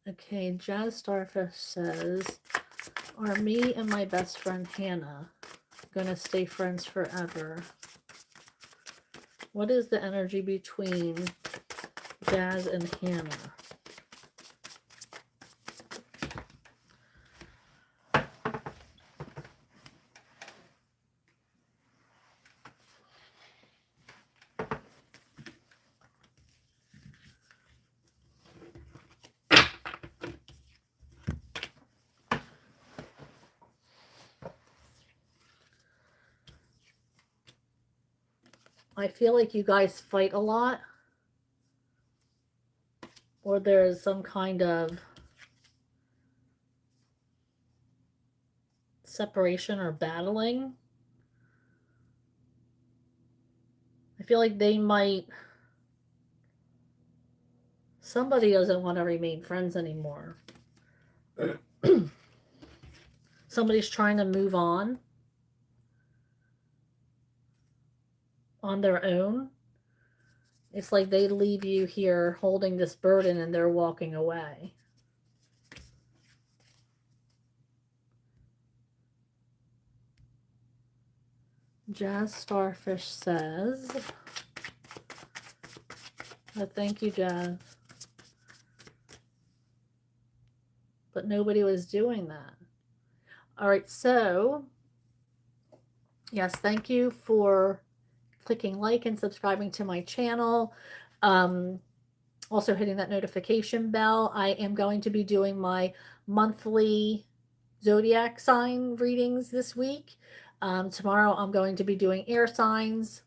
Okay, Jazz Starfish says, are me and my best friend Hannah gonna stay friends forever? What is the energy between Jazz and Hannah? I feel like you guys fight a lot, or there's some kind of separation or battling. I feel like they might. Somebody doesn't want to remain friends anymore. Somebody's trying to move on their own. It's like they leave you here holding this burden and they're walking away. Jazz Starfish says, oh, thank you, Jazz. But nobody was doing that. All right, so yes, thank you for clicking like and subscribing to my channel. Also hitting that notification bell. I am going to be doing my monthly zodiac sign readings this week. Tomorrow I'm going to be doing air signs,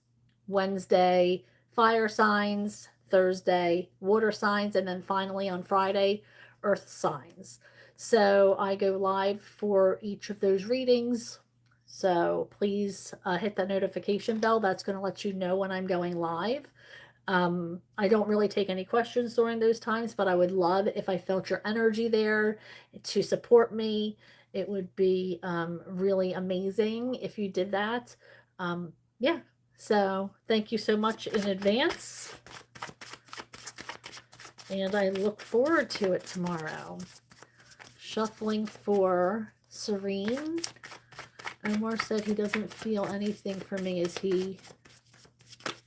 Wednesday fire signs, Thursday water signs, and then finally on Friday earth signs. So I go live for each of those readings. So please hit that notification bell. That's going to let you know when I'm going live. I don't really take any questions during those times, but I would love if I felt your energy there to support me. It would be really amazing if you did that. Yeah, so thank you so much in advance. And I look forward to it tomorrow. Shuffling for Serene. Omar said he doesn't feel anything for me. Is he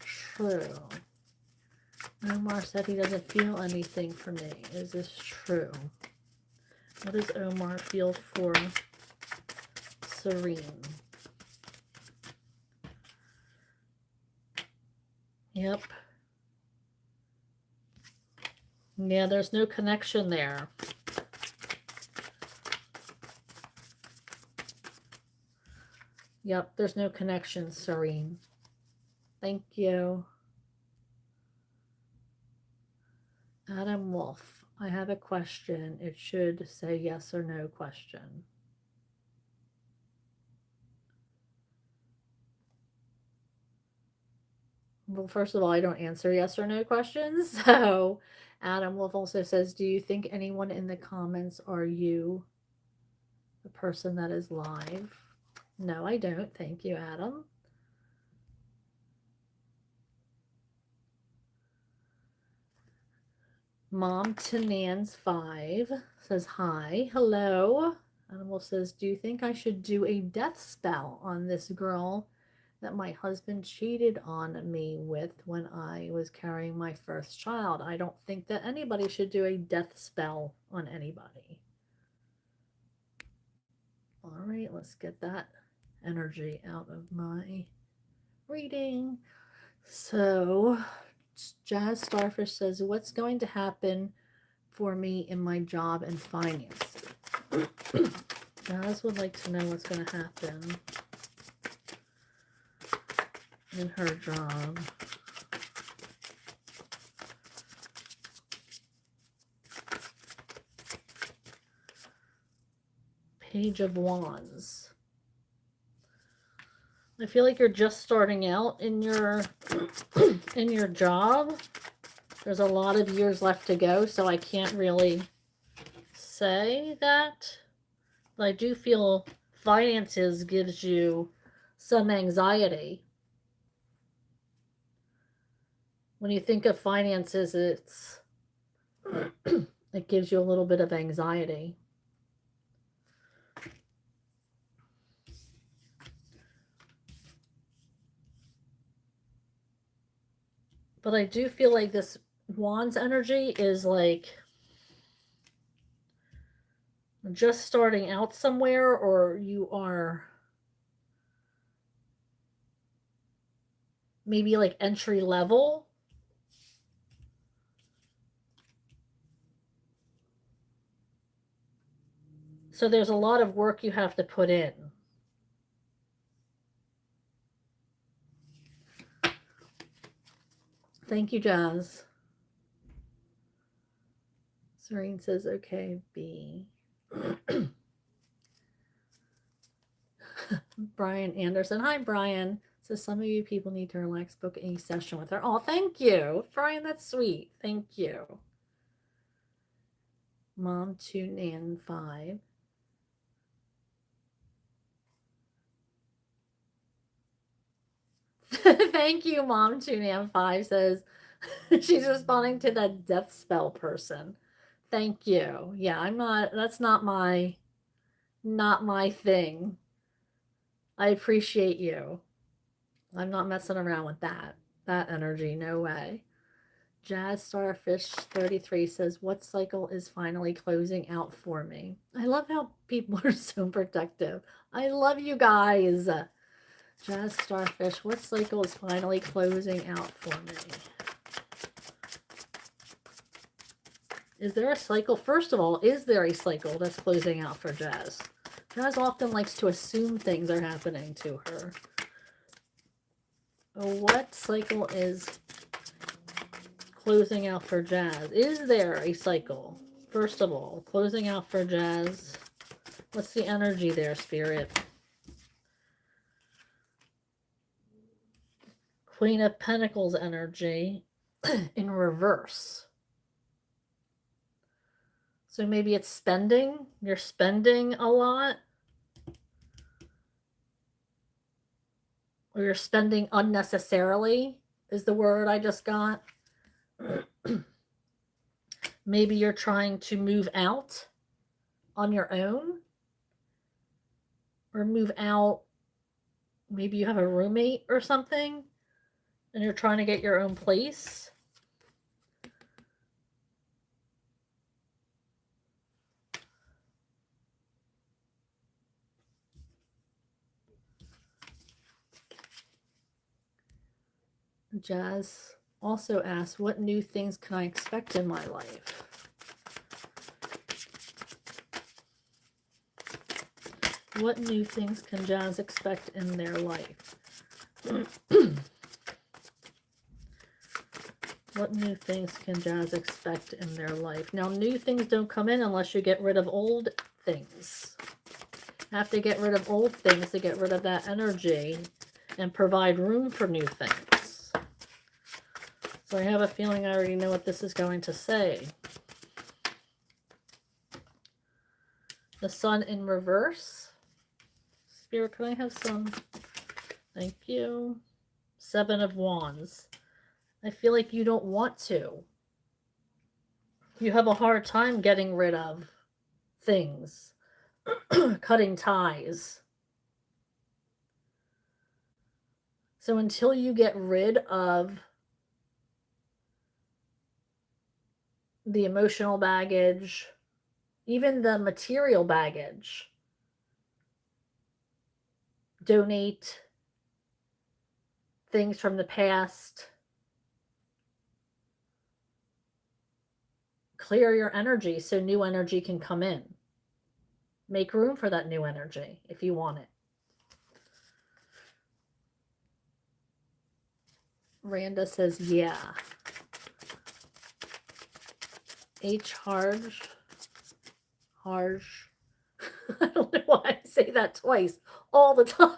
true? Omar said he doesn't feel anything for me. Is this true? What does Omar feel for Serene? Yep. Yeah, there's no connection there. Yep, there's no connection, Serene. Thank you. Adam Wolf, I have a question. It should say yes or no question. Well, first of all, I don't answer yes or no questions. So Adam Wolf also says, do you think anyone in the comments are you, the person that is live? No, I don't. Thank you, Adam. Mom to Nan's 5 says hi. Hello. Animal says, do you think I should do a death spell on this girl that my husband cheated on me with when I was carrying my first child? I don't think that anybody should do a death spell on anybody. All right, let's get that energy out of my reading. So, Jazz Starfish says, what's going to happen for me in my job and finance? Jazz would like to know what's going to happen in her job. Page of Wands. I feel like you're just starting out in your in your job. There's a lot of years left to go, so I can't really say that. But I do feel finances gives you some anxiety. When you think of finances, it gives you a little bit of anxiety. But I do feel like this Wands energy is like just starting out somewhere, or you are maybe like entry level. So there's a lot of work you have to put in. Thank you, Jazz. Serene says, okay, B. Brian Anderson. Hi, Brian. Says some of you people need to relax, book a session with her. Oh, thank you. Brian, that's sweet. Thank you. Mom 2 Nan 5. Thank you, Mom 2 Nan 5 says she's responding to that death spell person. Thank you. Yeah, I'm not, that's not my thing. I appreciate you. I'm not messing around with that energy. No way. Jazz Starfish 33 says, what cycle is finally closing out for me? I love how people are so protective. I love you guys. Jazz Starfish, what cycle is finally closing out for me? Is there a cycle? First of all, is there a cycle that's closing out for Jazz? Jazz often likes to assume things are happening to her. What cycle is closing out for Jazz? Is there a cycle? First of all, closing out for Jazz. What's the energy there, Spirit? Queen of Pentacles energy in reverse. So maybe it's spending. You're spending a lot. Or you're spending unnecessarily is the word I just got. Maybe you're trying to move out on your own. Or move out. Maybe you have a roommate or something. And you're trying to get your own place. Jazz also asks, what new things can I expect in my life? What new things can Jazz expect in their life? What new things can Jazz expect in their life? Now, new things don't come in unless you get rid of old things. You have to get rid of old things to get rid of that energy and provide room for new things. So I have a feeling I already know what this is going to say. The Sun in reverse. Spirit, can I have some? Thank you. 7 of Wands. I feel like you don't want to. You have a hard time getting rid of things. Cutting ties. So until you get rid of the emotional baggage, even the material baggage, donate things from the past, clear your energy so new energy can come in. Make room for that new energy if you want it. Randa says, yeah. H. Harge. I don't know why I say that twice all the time.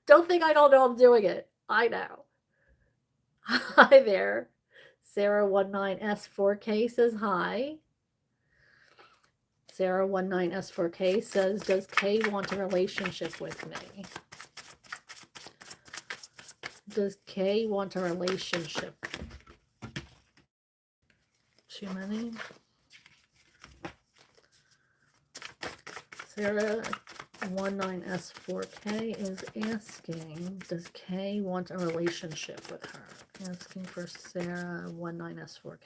Don't think I don't know I'm doing it. I know. Hi there. Sarah19S4K says hi. Sarah19S4K says, does Kay want a relationship with me? Does Kay want a relationship? Too many? Sarah19S4K is asking, does Kay want a relationship with her? Asking for Sarah19S4K.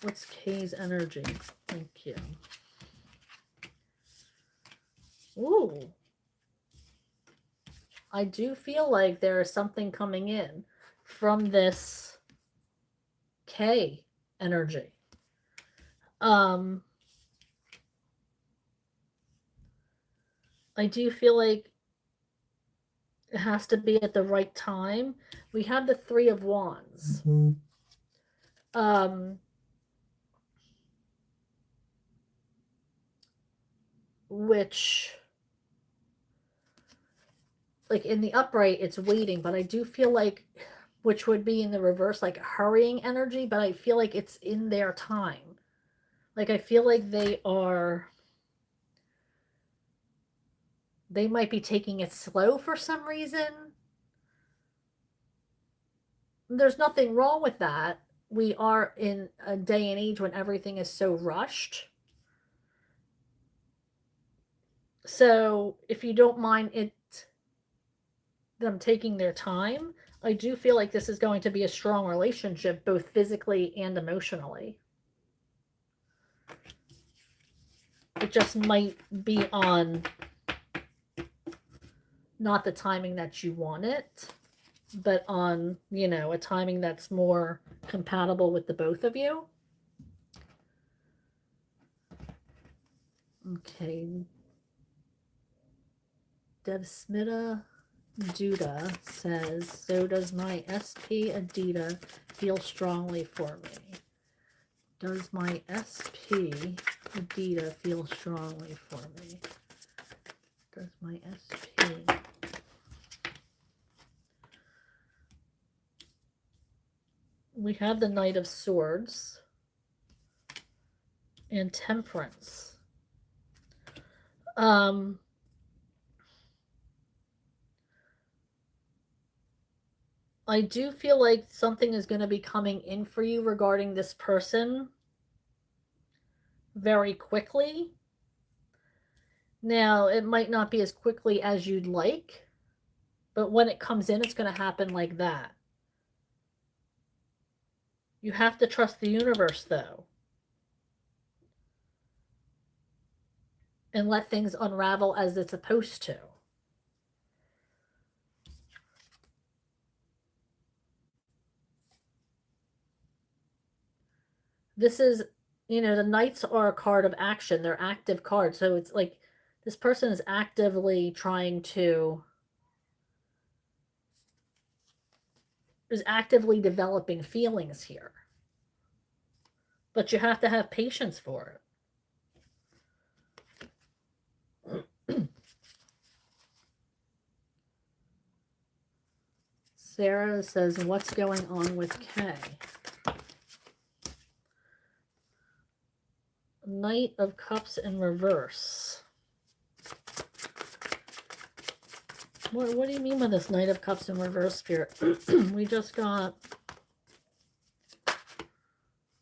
What's Kay's energy? Thank you. Ooh. I do feel like there is something coming in from this K energy. I do feel like It has to be at the right time. We have the Three of Wands. Which, like in the upright, it's waiting, but I do feel like, which would be in the reverse, like hurrying energy, but I feel like it's in their time. Like I feel like they might be taking it slow for some reason. There's nothing wrong with that. We are in a day and age when everything is so rushed. So if you don't mind them taking their time, I do feel like this is going to be a strong relationship, both physically and emotionally. It just might be on not the timing that you want it, but on, a timing that's more compatible with the both of you. Okay. Devsmita Duda says, so does my SP Adita feel strongly for me? Does my SP Adita feel strongly for me? Does my SP... We have the Knight of Swords and Temperance. I do feel like something is going to be coming in for you regarding this person very quickly. Now, it might not be as quickly as you'd like, but when it comes in, it's going to happen like that. You have to trust the universe, though, and let things unravel as it's supposed to. This is, the Knights are a card of action. They're active cards. So it's like this person is actively is actively developing feelings here. But you have to have patience for it. Sarah says, what's going on with Kay? Knight of Cups in reverse. What do you mean by this Knight of Cups in reverse, Spirit? We just got...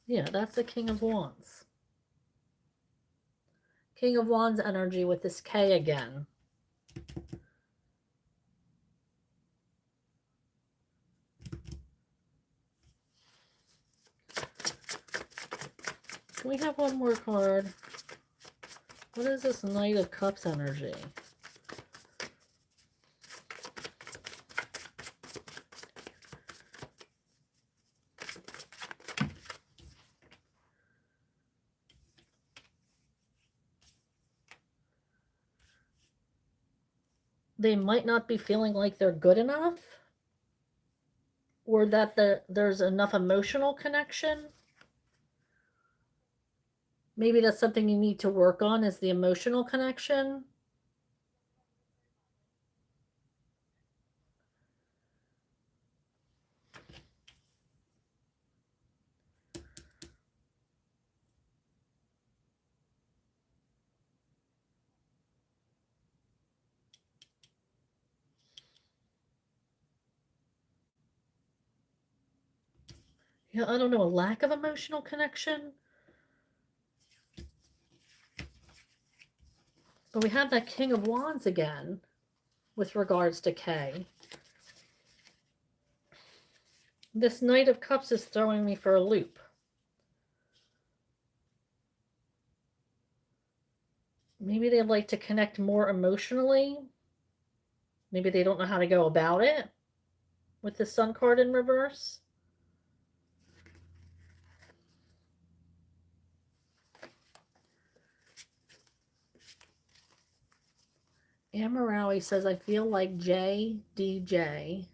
Yeah, that's the King of Wands. King of Wands energy with this K again. Can we have one more card? What is this Knight of Cups energy? They might not be feeling like they're good enough, or that there's enough emotional connection. Maybe that's something you need to work on, is the emotional connection. Yeah, I don't know, a lack of emotional connection. But we have that King of Wands again with regards to Kay. This Knight of Cups is throwing me for a loop. Maybe they'd like to connect more emotionally. Maybe they don't know how to go about it with the Sun card in reverse. Amarawi says, I feel like JDJ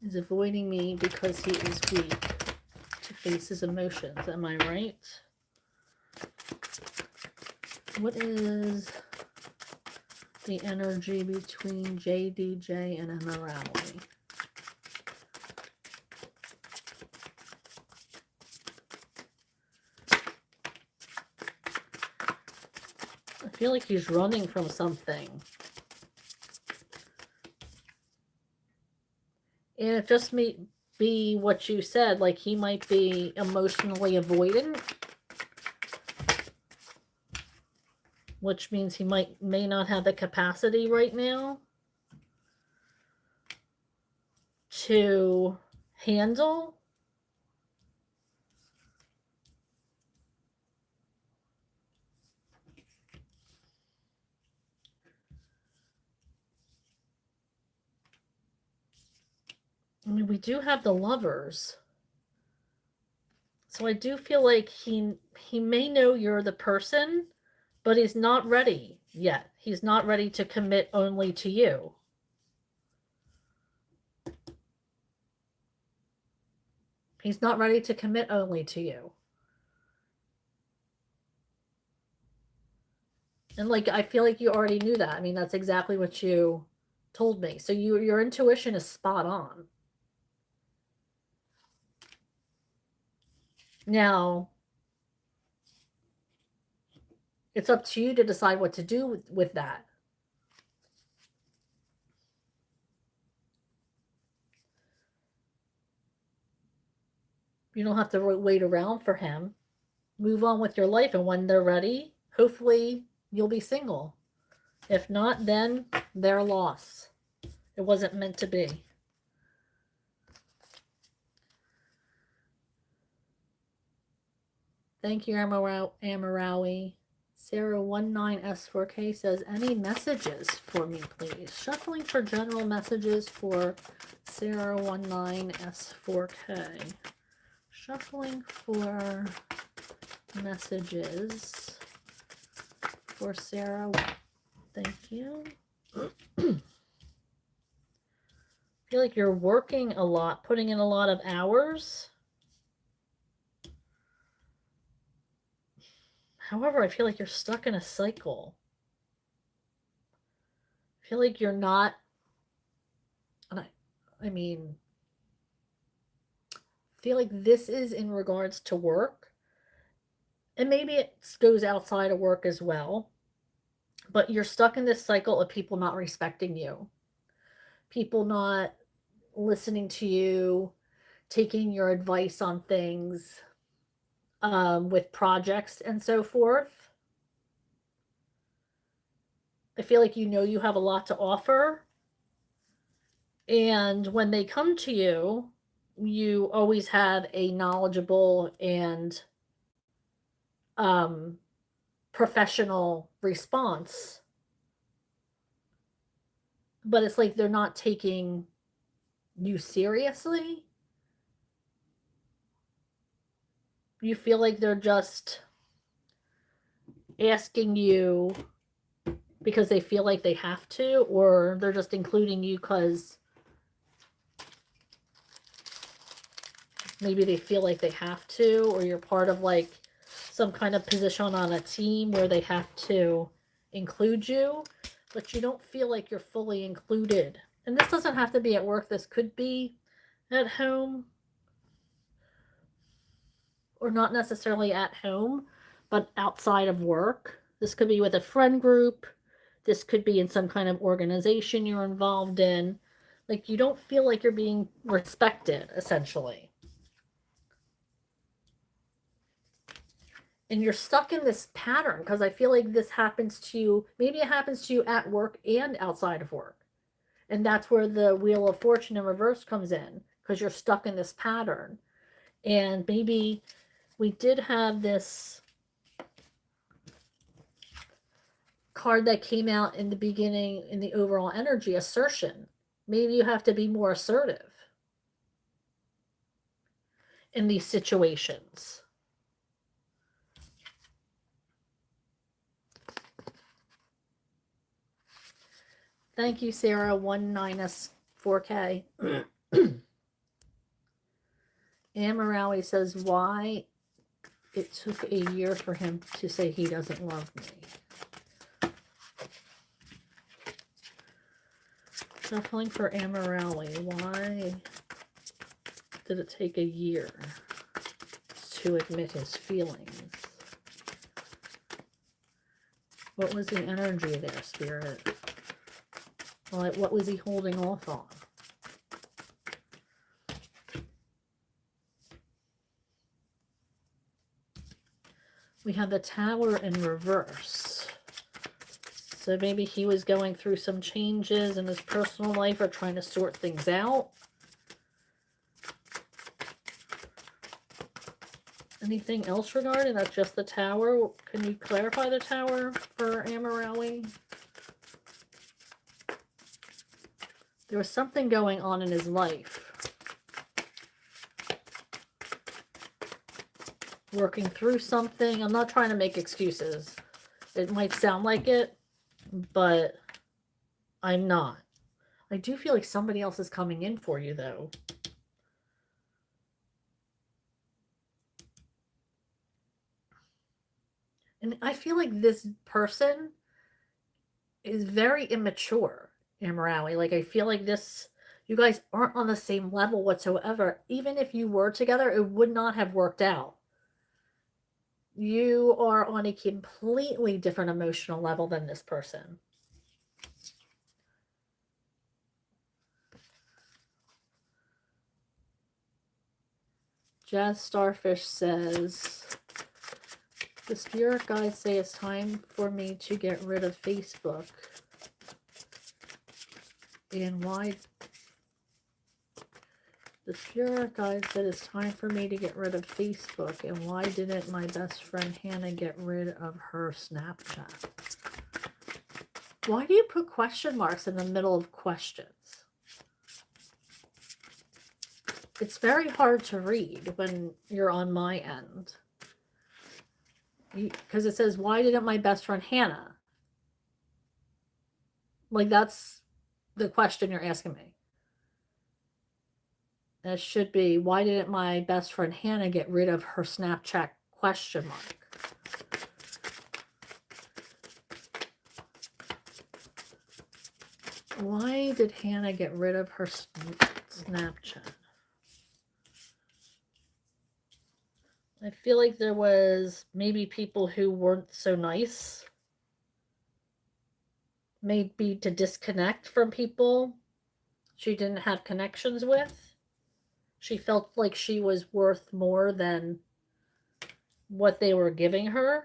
is avoiding me because he is weak to face his emotions. Am I right? What is the energy between JDJ and Amarawi? I feel like he's running from something. And it just may be what you said, like he might be emotionally avoidant, which means he may not have the capacity right now to handle. I mean, we do have the Lovers. So I do feel like he may know you're the person, but he's not ready yet. He's not ready to commit only to you. He's not ready to commit only to you. And like I feel like you already knew that. I mean, that's exactly what you told me. So your intuition is spot on. Now, it's up to you to decide what to do with that. You don't have to wait around for him. Move on with your life, and when they're ready, hopefully you'll be single. If not, then their loss. It wasn't meant to be. Thank you, Amarawi. Sarah19S4K says, any messages for me, please? Shuffling for general messages for Sarah19S4K. Shuffling for messages for Sarah. Thank you. I feel like you're working a lot, putting in a lot of hours. However, I feel like you're stuck in a cycle. I feel like you're not, I mean, I feel like this is in regards to work. And maybe it goes outside of work as well. But you're stuck in this cycle of people not respecting you, people not listening to you, taking your advice on things, with projects and so forth. I feel like you know you have a lot to offer. And when they come to you, you always have a knowledgeable and um, professional response. But it's like they're not taking you seriously. You feel like they're just asking you because they feel like they have to, or they're just including you because maybe they feel like they have to, or you're part of like some kind of position on a team where they have to include you, but you don't feel like you're fully included. And this doesn't have to be at work, this could be at home, or not necessarily at home, but outside of work. This could be with a friend group. This could be in some kind of organization you're involved in. Like you don't feel like you're being respected, essentially. And you're stuck in this pattern because I feel like this happens to you. Maybe it happens to you at work and outside of work. And that's where the Wheel of Fortune in reverse comes in, because you're stuck in this pattern. And maybe we did have this card that came out in the beginning in the overall energy, assertion. Maybe you have to be more assertive in these situations. Thank you, Sarah. 19S4K. Anne Morale says, why it took a year for him to say he doesn't love me. Shuffling for Anne Morale. Why did it take a year to admit his feelings? What was the energy there, Spirit? Like, what was he holding off on? We have the Tower in reverse. So maybe he was going through some changes in his personal life or trying to sort things out. Anything else regarding? That's just the Tower. Can you clarify the Tower for Amorelli? There was something going on in his life. Working through something. I'm not trying to make excuses. It might sound like it, but I'm not. I do feel like somebody else is coming in for you, though. And I feel like this person is very immature, Amorelli. Like, I feel like you guys aren't on the same level whatsoever. Even if you were together, it would not have worked out. You are on a completely different emotional level than this person. Jazz Starfish says, the spirit guides say it's time for me to get rid of Facebook. And why? The spirit guide said it's time for me to get rid of Facebook. And why didn't my best friend Hannah get rid of her Snapchat? Why do you put question marks in the middle of questions? It's very hard to read when you're on my end. Because it says, why didn't my best friend Hannah? Like, that's the question you're asking me. And it should be, why didn't my best friend Hannah get rid of her Snapchat question mark? Why did Hannah get rid of her Snapchat? I feel like there was maybe people who weren't so nice. Maybe to disconnect from people she didn't have connections with. She felt like she was worth more than what they were giving her.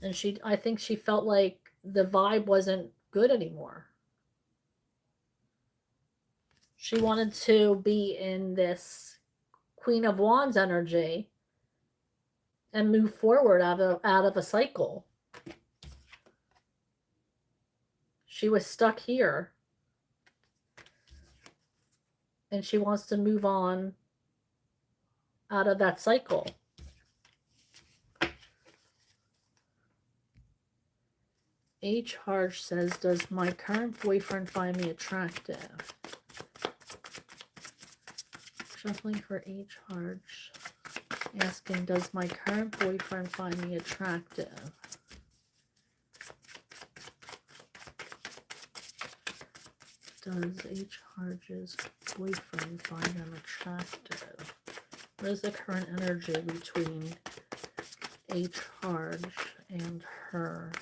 And I think she felt like the vibe wasn't good anymore. She wanted to be in this Queen of Wands energy and move forward out of a cycle. She was stuck here. And she wants to move on out of that cycle. H. Harge says, does my current boyfriend find me attractive? Shuffling for H. Harge. Asking, does my current boyfriend find me attractive? Does H. Harge's boyfriend find him attractive? What is the current energy between H. Harge and her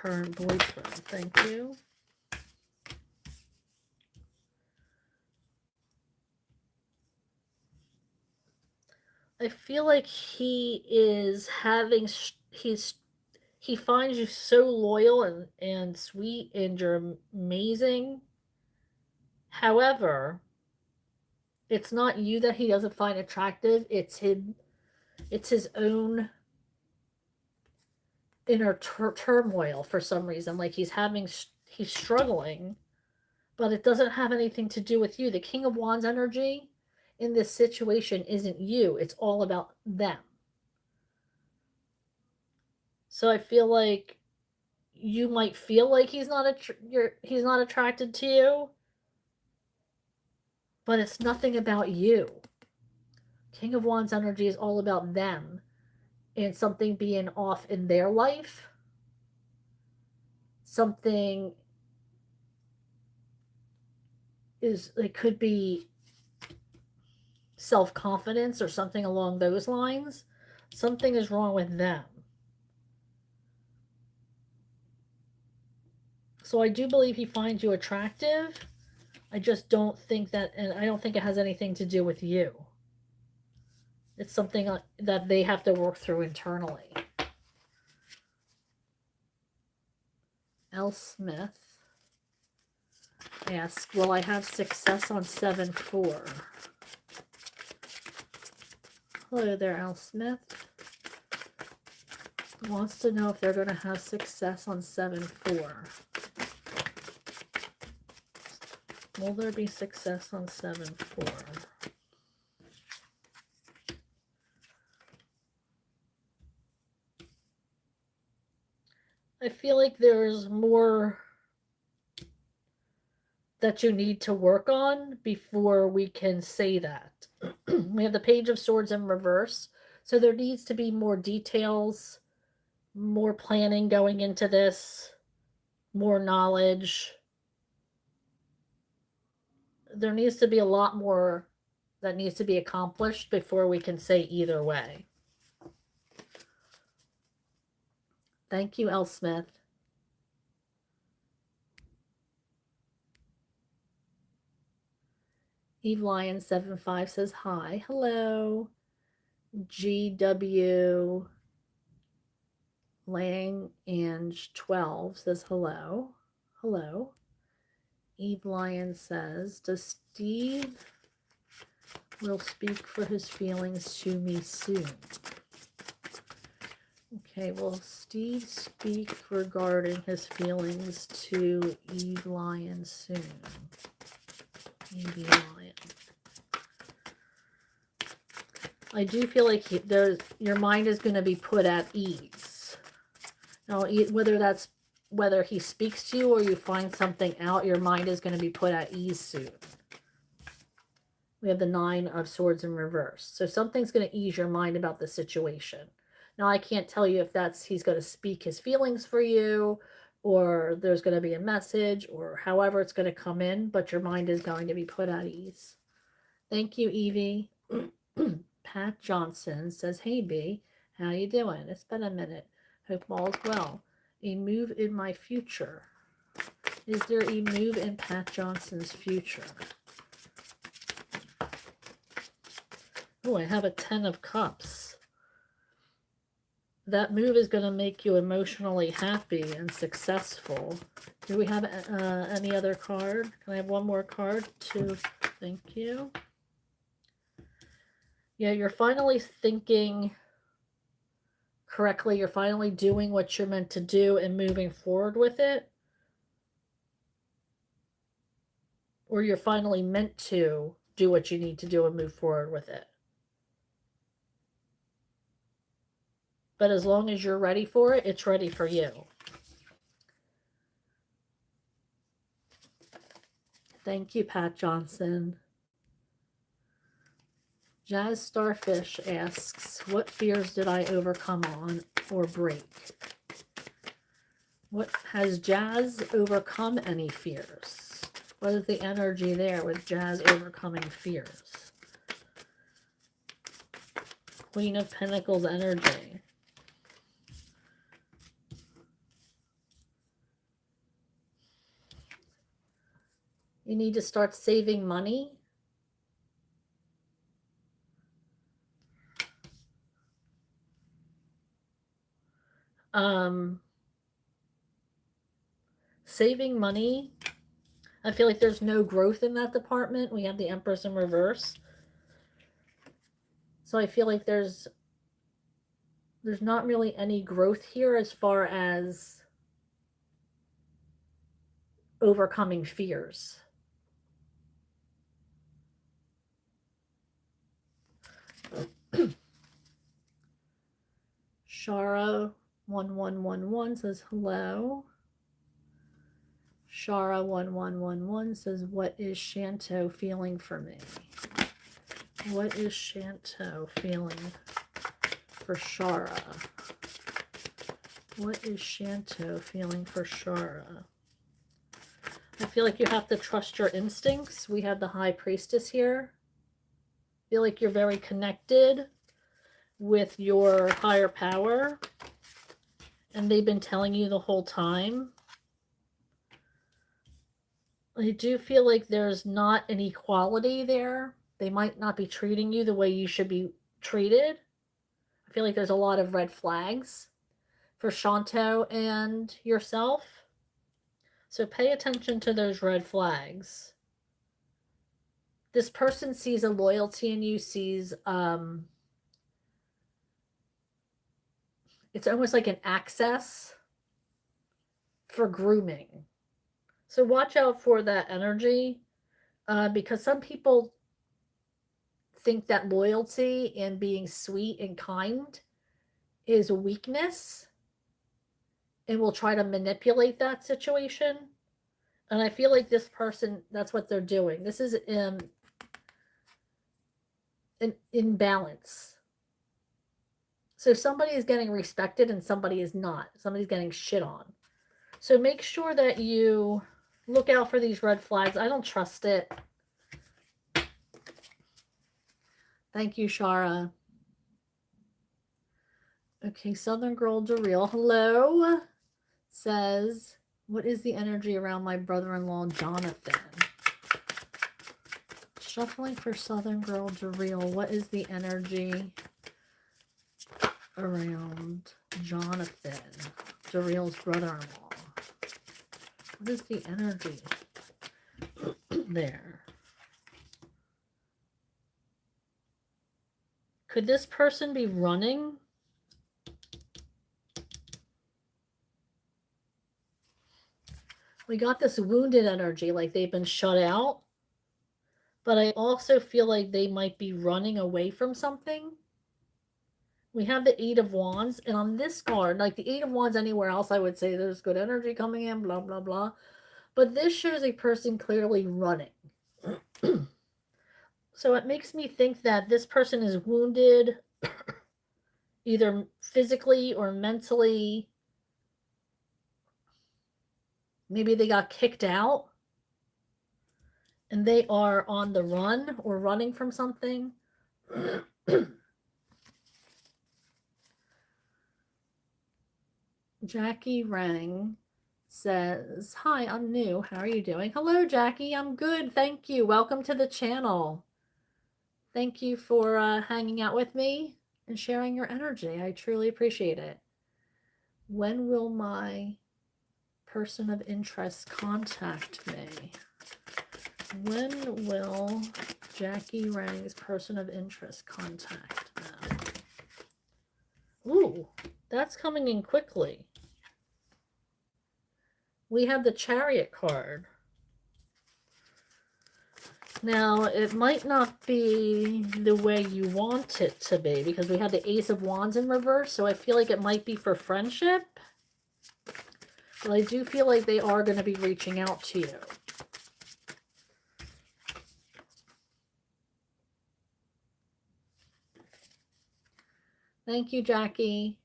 current boyfriend? Thank you. I feel like he is having, he finds you so loyal and sweet and you're amazing. However, it's not you that he doesn't find attractive. It's his own inner turmoil for some reason. Like he's struggling, but it doesn't have anything to do with you. The King of Wands energy in this situation isn't you. It's all about them. So I feel like you might feel like he's not attracted to you, but it's nothing about you. King of Wands energy is all about them and something being off in their life. Something it could be self-confidence or something along those lines. Something is wrong with them. So I do believe he finds you attractive. I just don't think that, and I don't think it has anything to do with you. It's something that they have to work through internally. L. Smith asks, will I have success on 7-4? Hello there, L. Smith. Wants to know if they're going to have success on 7-4. Will there be success on 7-4? I feel like there's more that you need to work on before we can say that. We have the Page of Swords in reverse, so there needs to be more details, more planning going into this, more knowledge. There needs to be a lot more that needs to be accomplished before we can say either way. Thank you, L. Smith. Eve Lion 75 says hi. Hello. GW Lang Ange 12 says hello. Hello. Eve Lion says, does Steve will speak for his feelings to me soon? Okay, will Steve speak regarding his feelings to Eve Lion soon? Eve Lion. I do feel like your mind is going to be put at ease. Now, whether he speaks to you or you find something out, your mind is going to be put at ease soon. We have the 9 of Swords in reverse. So something's going to ease your mind about the situation. Now, I can't tell you if he's going to speak his feelings for you, or there's going to be a message, or however it's going to come in, but your mind is going to be put at ease. Thank you, Evie. Pat Johnson says, hey, B, how you doing? It's been a minute. Hope all's well. A move in my future. Is there a move in Pat Johnson's future? Oh, I have a 10 of Cups. That move is going to make you emotionally happy and successful. Do we have any other card? Can I have one more card? Thank you. Yeah, you're finally thinking correctly. You're finally doing what you're meant to do and moving forward with it. Or you're finally meant to do what you need to do and move forward with it. But as long as you're ready for it, it's ready for you. Thank you, Pat Johnson. Jazz Starfish asks, what fears did I overcome on or break? What has Jazz overcome any fears? What is the energy there with Jazz overcoming fears? Queen of Pentacles energy. You need to start saving money. Saving money. I feel like there's no growth in that department. We have the Empress in reverse. So I feel like there's not really any growth here as far as overcoming fears. Shara 1111 says hello. Shara 1111 says, what is Shanto feeling for me? What is Shanto feeling for Shara? What is Shanto feeling for Shara? I feel like you have to trust your instincts. We have the High Priestess here. I feel like you're very connected with your higher power. And they've been telling you the whole time. I do feel like there's not an equality there. They might not be treating you the way you should be treated. I feel like there's a lot of red flags for Shanto and yourself. So pay attention to those red flags. This person sees a loyalty in you, sees it's almost like an access for grooming. So watch out for that energy because some people think that loyalty and being sweet and kind is a weakness and will try to manipulate that situation. And I feel like this person, that's what they're doing. This is an imbalance. So somebody is getting respected and somebody is not. Somebody's getting shit on. So make sure that you look out for these red flags. I don't trust it. Thank you, Shara. Okay, Southern Girl Jareel, hello, says, what is the energy around my brother-in-law, Jonathan? Shuffling for Southern Girl Jareel, what is the energy around Jonathan, Jareel's brother-in-law? What is the energy there? Could this person be running? We got this wounded energy, like they've been shut out. But I also feel like they might be running away from something. We have the Eight of Wands, and on this card, like the Eight of Wands anywhere else, I would say there's good energy coming in, blah, blah, blah. But this shows a person clearly running. So it makes me think that this person is wounded, either physically or mentally. Maybe they got kicked out and they are on the run or running from something. Jackie Rang says, hi, I'm new. How are you doing? Hello, Jackie. I'm good. Thank you. Welcome to the channel. Thank you for hanging out with me and sharing your energy. I truly appreciate it. When will my person of interest contact me? When will Jackie Rang's person of interest contact them? Ooh, that's coming in quickly. We have the Chariot card. Now, it might not be the way you want it to be because we had the Ace of Wands in reverse, so I feel like it might be for friendship. But I do feel like they are going to be reaching out to you. Thank you, Jackie.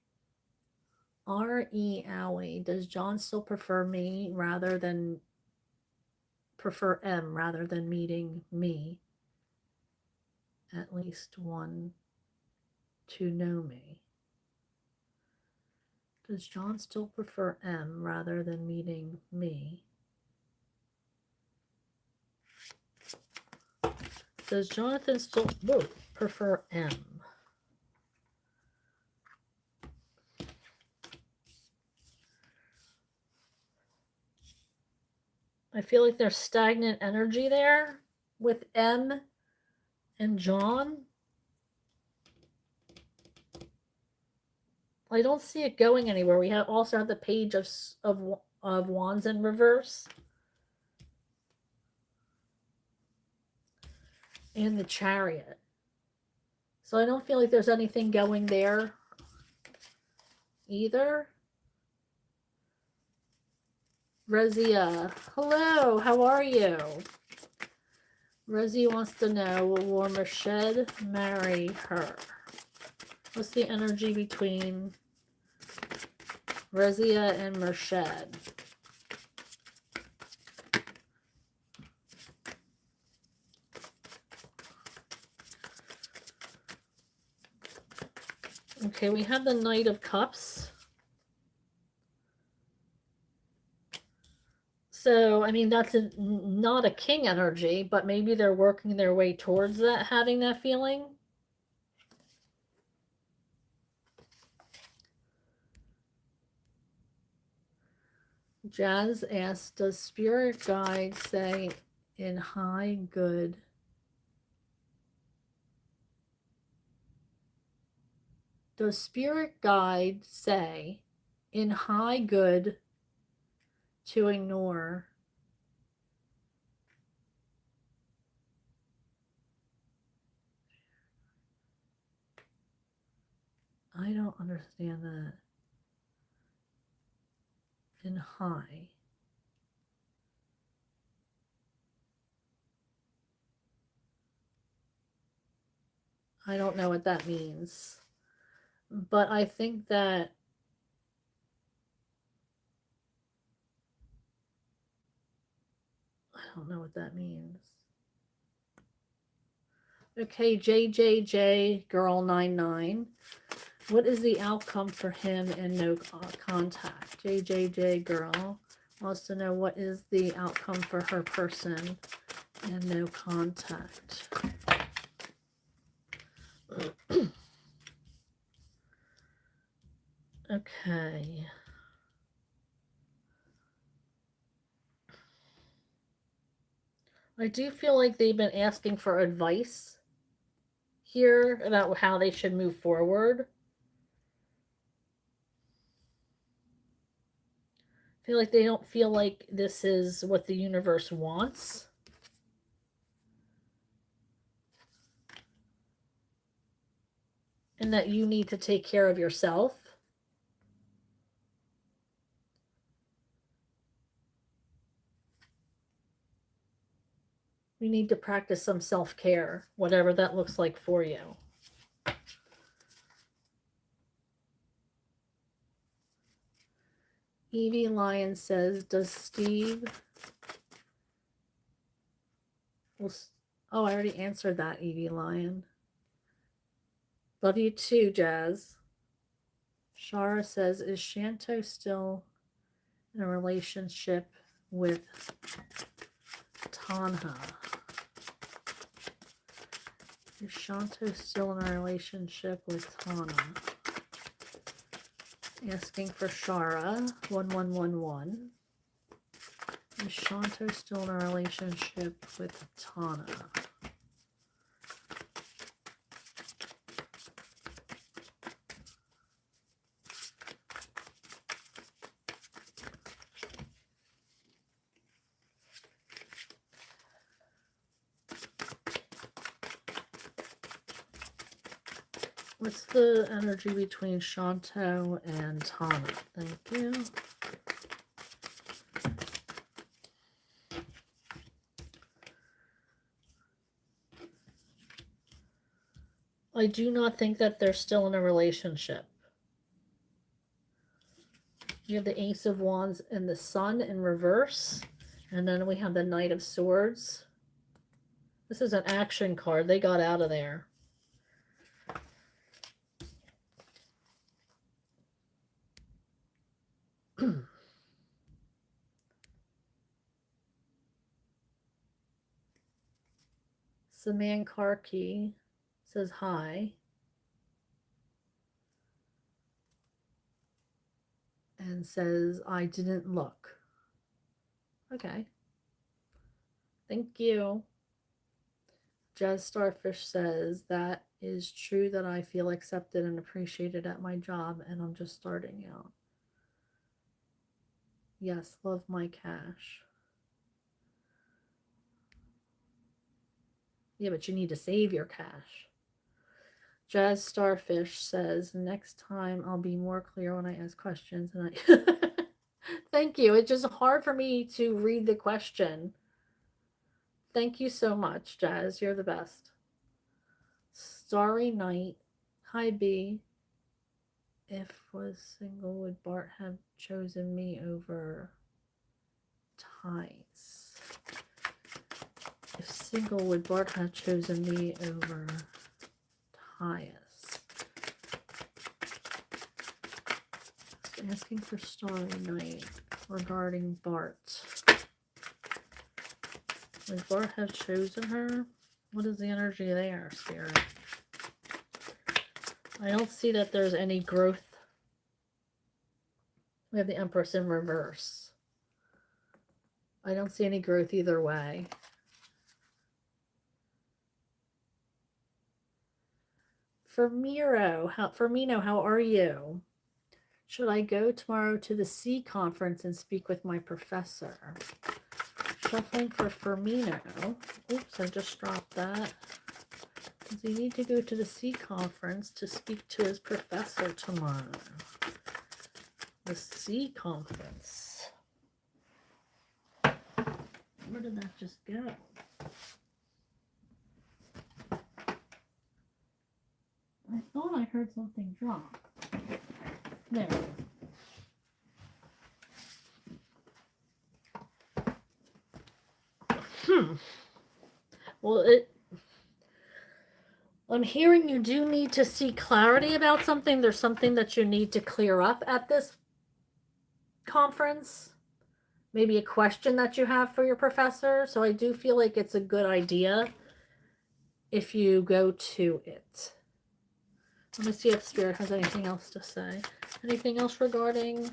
R.E. Owie, does John still prefer me rather than prefer M rather than meeting me? At least one to know me. Does John still prefer M rather than meeting me? Does Jonathan still prefer M? I feel like there's stagnant energy there with M and John. I don't see it going anywhere. We also have the Page of Wands in reverse. And the Chariot. So I don't feel like there's anything going there. either. Rezia, hello, how are you? Rezia wants to know, will Warmer Shed marry her? What's the energy between Rezia and Merched? Okay, we have the Knight of Cups. So, I mean, that's not a king energy, but maybe they're working their way towards that, having that feeling. Jazz asks, does spirit guide say in high good? Does spirit guide say in high good to ignore? I don't understand that. In high. I don't know what that means. But I think that I don't know what that means. Okay, JJJ Girl 99. What is the outcome for him and no contact? JJJ Girl wants to know what is the outcome for her person and no contact. Okay. I do feel like they've been asking for advice here about how they should move forward. I feel like they don't feel like this is what the universe wants. And that you need to take care of yourself. You need to practice some self-care, whatever that looks like for you. Evie Lion says, does Steve... Oh, I already answered that, Evie Lion. Love you too, Jazz. Shara says, is Shanto still in a relationship with Tanha? Is Shanto still in a relationship with Tana? Asking for Shara, 1111. Is Shanto still in a relationship with Tana? What's the energy between Shanto and Tana? Thank you. I do not think that they're still in a relationship. You have the Ace of Wands and the Sun in reverse. And then we have the Knight of Swords. This is an action card. They got out of there. Saman Karki says hi. And says, I didn't look. Okay. Thank you. Jazz Starfish says, that is true that I feel accepted and appreciated at my job and I'm just starting out. Yes, love my cash. Yeah, but you need to save your cash. Jazz Starfish says, next time I'll be more clear when I ask questions. And I thank you. It's just hard for me to read the question. Thank you so much, Jazz. You're the best. Starry Night. Hi, B. If was single, would Bart have chosen me over Ties? If single, would Bart have chosen me over Ties? Asking for Starry Night regarding Bart. Would Bart have chosen her? What is the energy there, Spirit? I don't see that there's any growth. We have the Empress in reverse. I don't see any growth either way. Firmino, how are you? Should I go tomorrow to the C conference and speak with my professor? Shuffling for Firmino. Oops, I just dropped that. Does he need to go to the C conference to speak to his professor tomorrow? The C conference. Where did that just go? I thought I heard something drop. There it is. Well, I'm hearing you do need to seek clarity about something. There's something that you need to clear up at this conference. Maybe a question that you have for your professor. So I do feel like it's a good idea if you go to it. Let me see if Spirit has anything else to say. Anything else regarding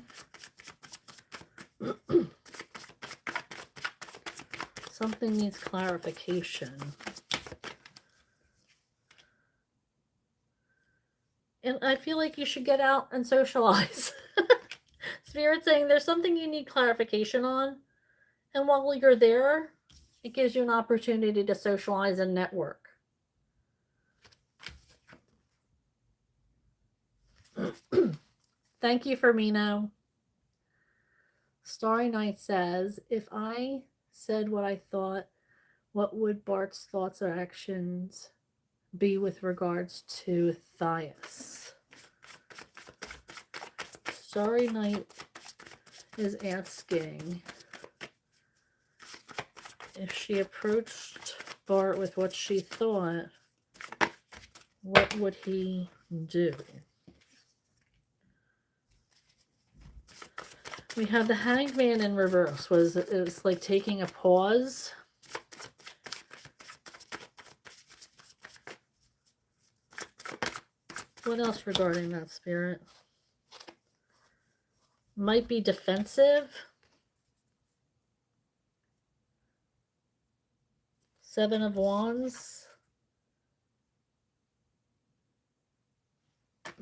something needs clarification? And I feel like you should get out and socialize. Spirit saying there's something you need clarification on. And while you're there, it gives you an opportunity to socialize and network. Thank you, Firmino. Starry Night says, if I said what I thought, what would Bart's thoughts or actions be with regards to Thias? Starry Night is asking if she approached Bart with what she thought, what would he do? We have the Hanged Man in reverse. It was like taking a pause. What else regarding that, Spirit? Might be defensive. Seven of Wands.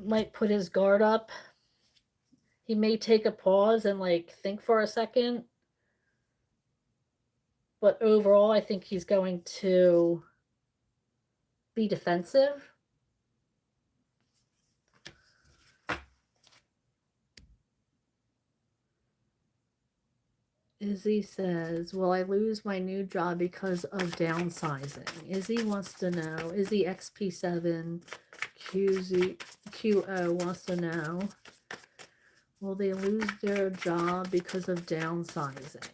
Might put his guard up. He may take a pause and like think for a second. But overall, I think he's going to be defensive. Izzy says, will I lose my new job because of downsizing? Izzy wants to know. Izzy XP7 QO wants to know, will they lose their job because of downsizing?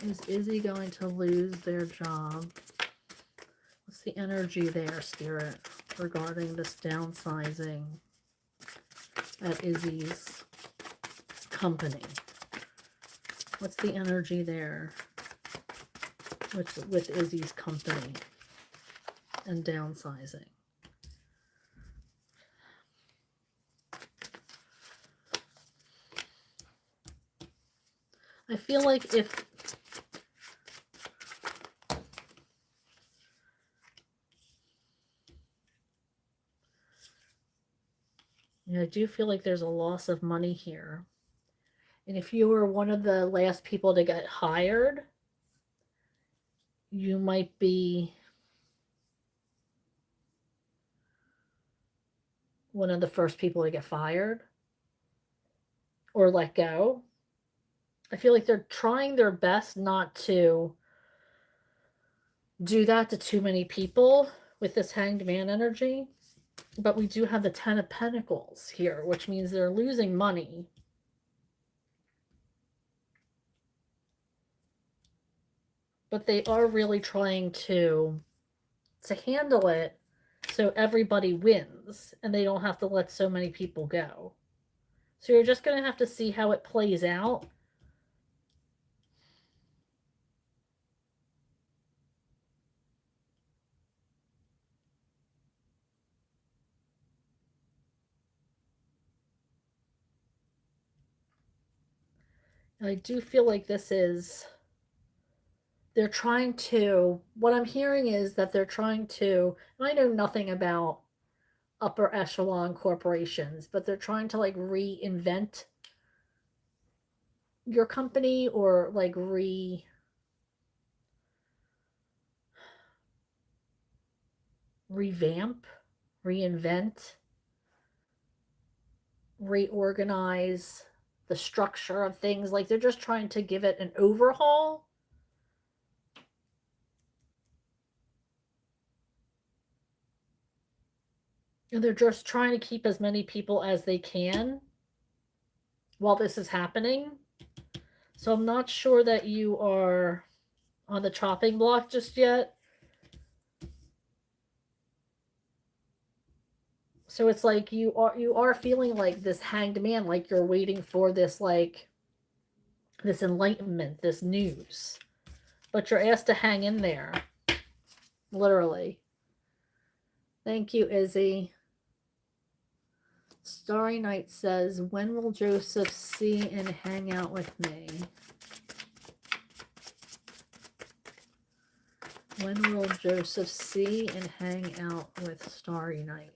Is Izzy going to lose their job? What's the energy there, Spirit, regarding this downsizing at Izzy's company? What's the energy there with Izzy's company and downsizing? I feel like if I do feel like there's a loss of money here. And if you were one of the last people to get hired, you might be one of the first people to get fired or let go. I feel like they're trying their best not to do that to too many people with this hanged man energy. But we do have the Ten of Pentacles here, which means they're losing money. But they are really trying to handle it so everybody wins and they don't have to let so many people go. So you're just going to have to see how it plays out. And I do feel like they're trying to, what I'm hearing is that they're trying to, and I know nothing about upper echelon corporations, but they're trying to like reinvent your company or like revamp, reinvent, reorganize the structure of things. Like they're just trying to give it an overhaul. And they're just trying to keep as many people as they can while this is happening. So I'm not sure that you are on the chopping block just yet. So it's like you are feeling like this hanged man, like you're waiting for this, like this enlightenment, this news. But you're asked to hang in there. Literally. Thank you, Izzy. Starry Night says, when will Joseph see and hang out with me? When will Joseph see and hang out with Starry Night?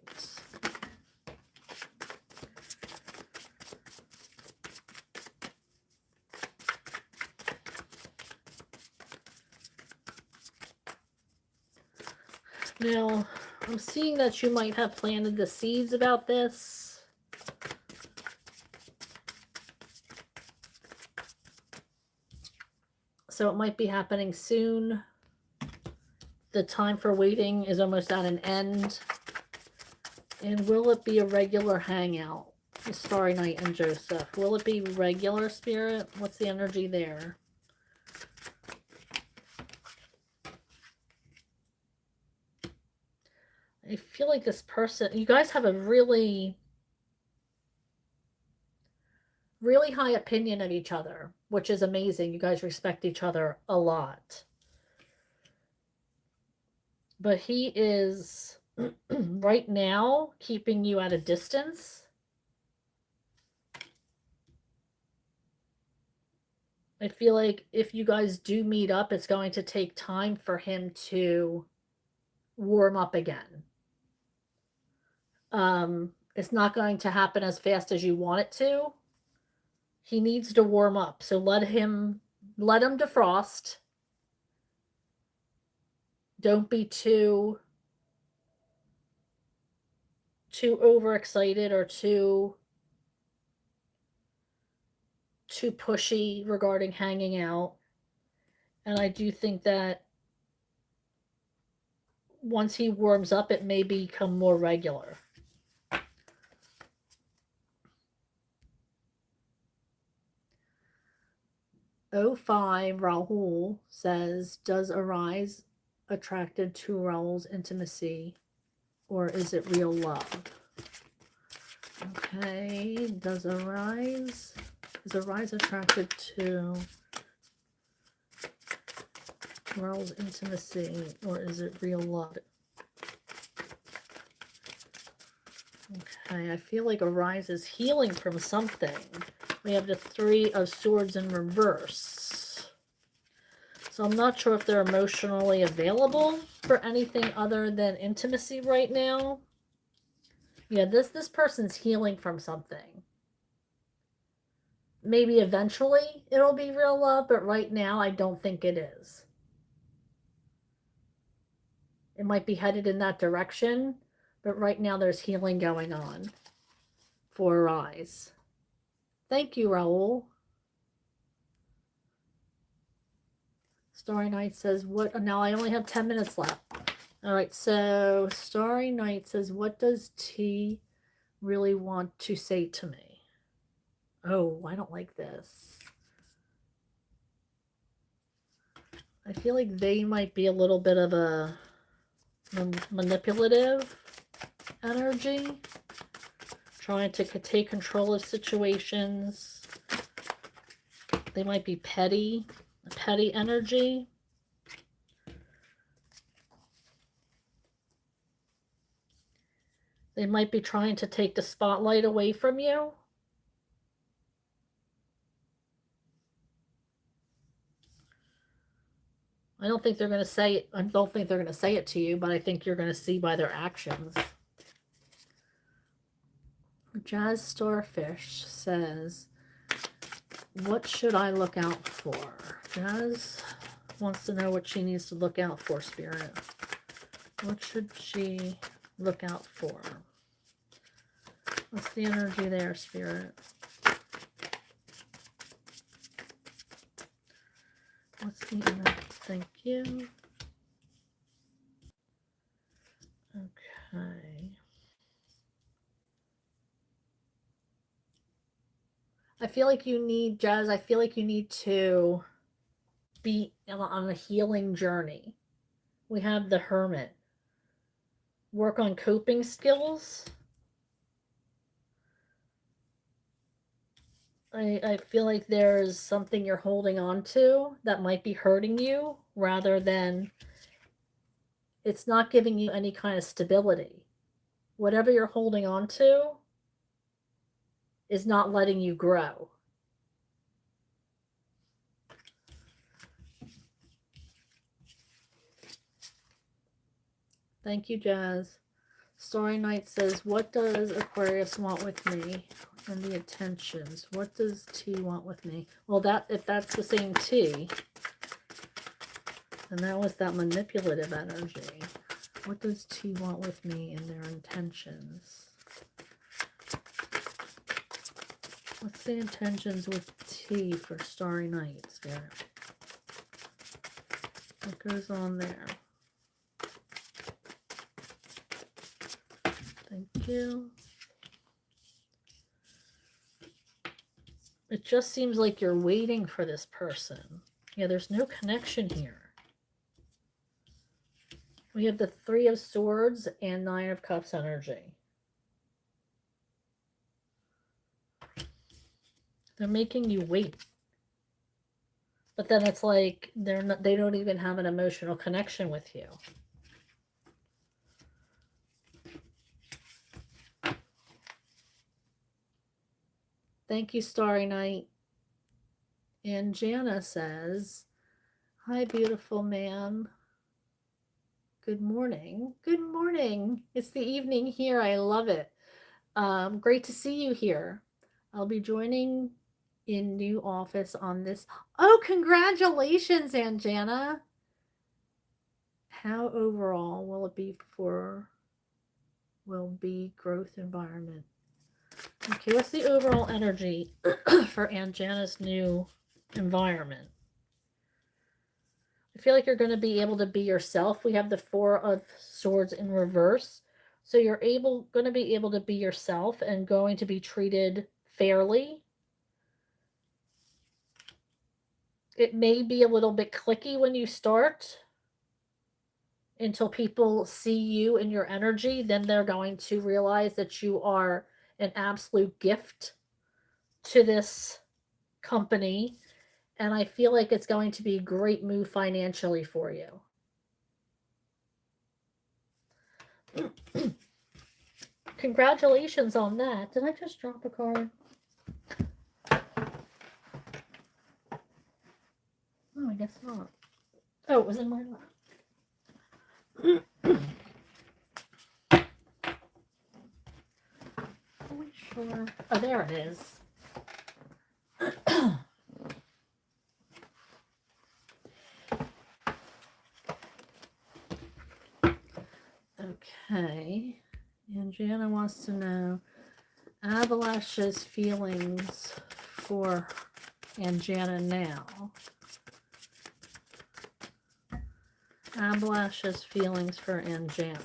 Now, I'm seeing that you might have planted the seeds about this. So it might be happening soon. The time for waiting is almost at an end. And will it be a regular hangout? The Starry Night and Joseph. Will it be regular, Spirit? What's the energy there? I feel like this person, you guys have a really, really high opinion of each other, which is amazing. You guys respect each other a lot. But he is right now keeping you at a distance. I feel like if you guys do meet up, it's going to take time for him to warm up again. It's not going to happen as fast as you want it to. He needs to warm up, so let him defrost. Don't be too overexcited or too pushy regarding hanging out. And I do think that once he warms up, it may become more regular. O5 Rahul says, does Arise attracted to Rahul's intimacy, or is it real love? Okay, is Arise attracted to Rahul's intimacy, or is it real love? Okay, I feel like Arise is healing from something. We have the Three of Swords in reverse. So I'm not sure if they're emotionally available for anything other than intimacy right now. Yeah, this person's healing from something. Maybe eventually it'll be real love, but right now I don't think it is. It might be headed in that direction, But right now there's healing going on for Rise. Thank you, Raul. Starry Night says, what? Now I only have 10 minutes left. All right, so Starry Night says, what does T really want to say to me? Oh, I don't like this. I feel like they might be a little bit of a manipulative energy, trying to take control of situations. They might be petty energy. They might be trying to take the spotlight away from you. I don't think they're going to say it. I don't think they're going to say it to you, but I think you're going to see by their actions. Jazz Starfish says, what should I look out for? Jazz wants to know what she needs to look out for, Spirit. What should she look out for? What's the energy there, Spirit? What's the energy? Thank you. Okay. I feel like you need, Jazz, I feel like you need to be on a healing journey. We have the Hermit. Work on coping skills. I feel like there's something you're holding on to that might be hurting you, rather than it's not giving you any kind of stability. Whatever you're holding on to is not letting you grow. Thank you, Jazz. Starry Night says, what does Aquarius want with me? And the attentions. What does T want with me? Well, that if that's the same T, then that was that manipulative energy. What does T want with me and their intentions? What's the intentions with T for Starry Night, Spirit? What goes on there? Thank you. It just seems like you're waiting for this person. Yeah, there's no connection here. We have the Three of Swords and Nine of Cups energy. They're making you wait. But then it's like they don't even have an emotional connection with you. Thank you, Starry Night. And Jana says, hi, beautiful ma'am. Good morning. Good morning. It's the evening here. I love it. Great to see you here. I'll be joining in new office on this. Oh, congratulations, Anjana. How overall will it be for growth environment? Okay, what's the overall energy for Anjana's new environment? I feel like you're going to be able to be yourself. We have the Four of Swords in reverse. So you're going to be able to be yourself and going to be treated fairly. It may be a little bit cliquey when you start until people see you and your energy. Then they're going to realize that you are an absolute gift to this company. And I feel like it's going to be a great move financially for you. Congratulations on that. Did I just drop a card? Oh, I guess not. Oh, it was in my lap. Are we sure? Oh, there it is. Okay. Jana wants to know Abilash's feelings for Jana now. Abilash's feelings for Jana.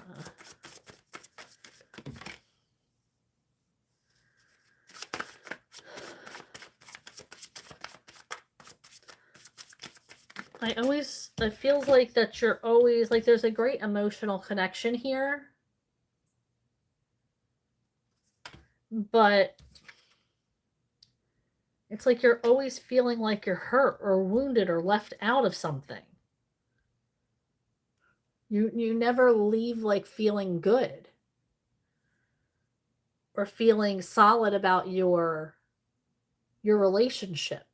It feels like that you're always, like there's a great emotional connection here. But it's like you're always feeling like you're hurt or wounded or left out of something. You never leave like feeling good or feeling solid about your relationship.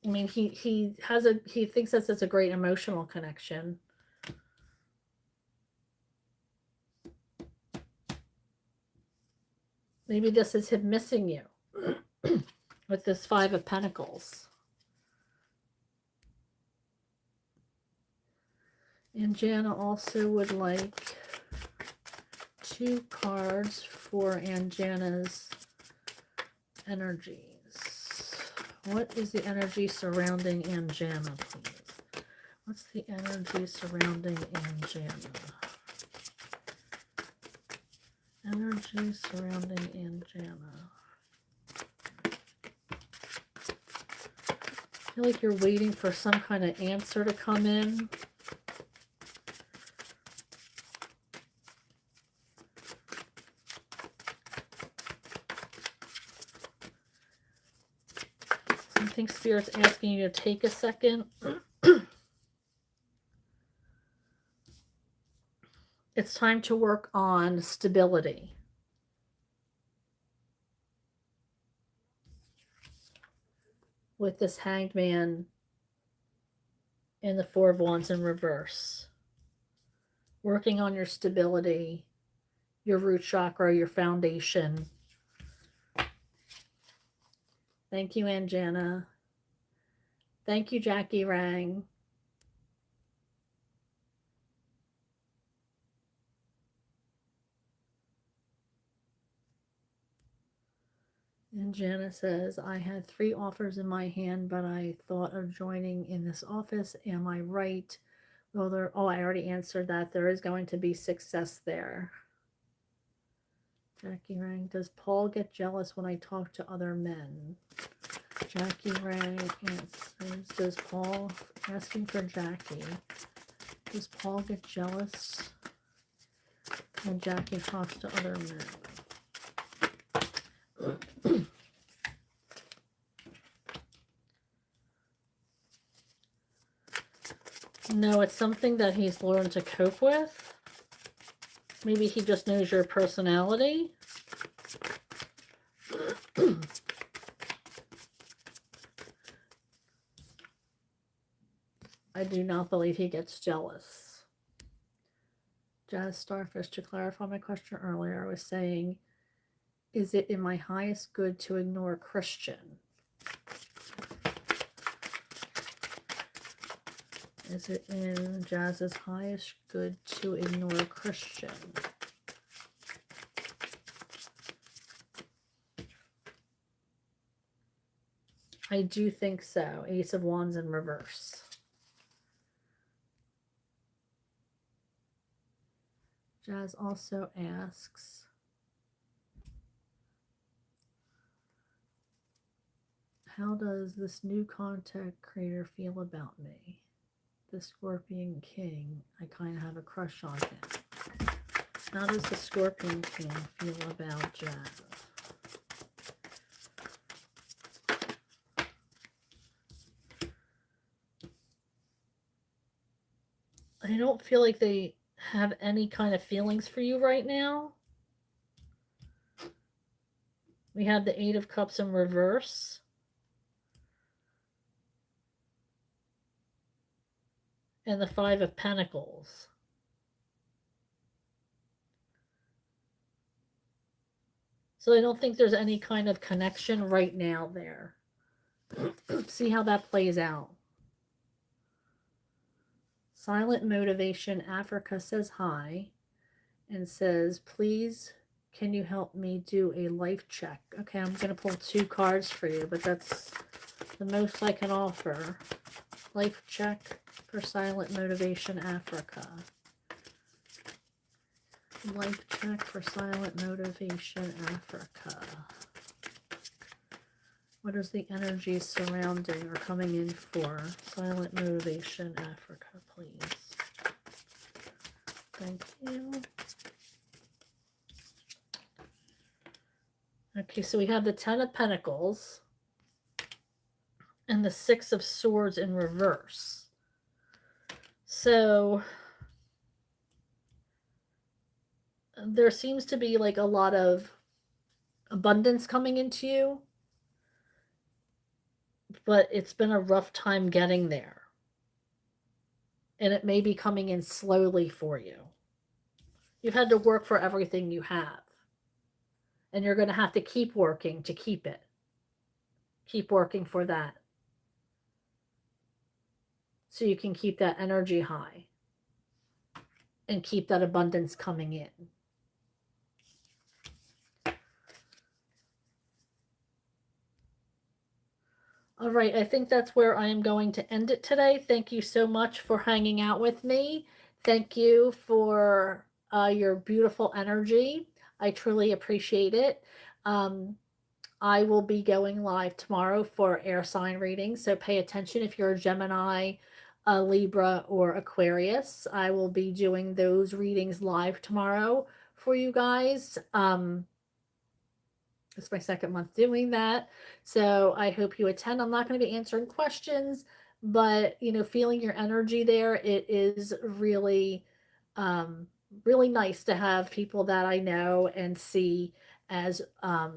I mean, he thinks that it's a great emotional connection. Maybe this is him missing you with this Five of Pentacles. And Jana also would like 2 cards for Jana's energies. What is the energy surrounding Jana, please? What's the energy surrounding Jana? Energy surrounding Jana. I feel like you're waiting for some kind of answer to come in. I think Spirit's asking you to take a second. It's time to work on stability. With this Hanged Man and the Four of Wands in reverse. Working on your stability, your root chakra, your foundation. Thank you, Jana. Thank you, Jackie Rang. And Jana says, I had 3 offers in my hand, but I thought of joining in this office. Am I right? Well, I already answered that. There is going to be success there. Jackie Rang, does Paul get jealous when I talk to other men? Jackie Rang answers, does Paul, asking for Jackie, does Paul get jealous when Jackie talks to other men? No, it's something that he's learned to cope with. Maybe he just knows your personality. I do not believe he gets jealous. Jazz Starfish, to clarify my question earlier, I was saying, is it in my highest good to ignore Christian? Is it in Jazz's highest good to ignore Christian? I do think so. Ace of Wands in reverse. Jazz also asks, how does this new content creator feel about me? The Scorpion King. I kind of have a crush on him. How does the Scorpion King feel about Jazz? I don't feel like they have any kind of feelings for you right now. We have the Eight of Cups in reverse. And the Five of Pentacles. So I don't think there's any kind of connection right now there. See how that plays out. Silent Motivation Africa says hi and says, please, can you help me do a life check? Okay, I'm going to pull 2 cards for you, but that's the most I can offer. Life check for Silent Motivation Africa. Life check for Silent Motivation Africa. What is the energy surrounding or coming in for Silent Motivation Africa, please? Thank you. Okay, so we have the Ten of Pentacles and the Six of Swords in reverse. So there seems to be like a lot of abundance coming into you, but it's been a rough time getting there. And it may be coming in slowly for you. You've had to work for everything you have. And you're going to have to keep working to keep it. Keep working for that. So you can keep that energy high. And keep that abundance coming in. All right, I think that's where I am going to end it today. Thank you so much for hanging out with me. Thank you for your beautiful energy. I truly appreciate it. I will be going live tomorrow for air sign readings, so pay attention if you're a Gemini, a Libra, or Aquarius. I will be doing those readings live tomorrow for you guys. It's my 2nd month doing that. So I hope you attend. I'm not going to be answering questions, but feeling your energy there, it is really, really nice to have people that I know and see as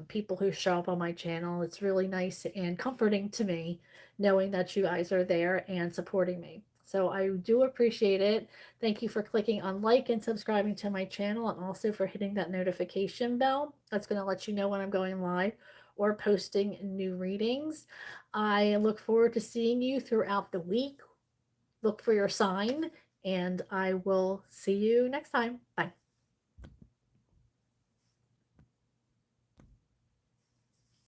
people who show up on my channel. It's really nice and comforting to me knowing that you guys are there and supporting me. So I do appreciate it. Thank you for clicking on like and subscribing to my channel, and also for hitting that notification bell. That's going to let you know when I'm going live or posting new readings. I look forward to seeing you throughout the week. Look for your sign, and I will see you next time. Bye.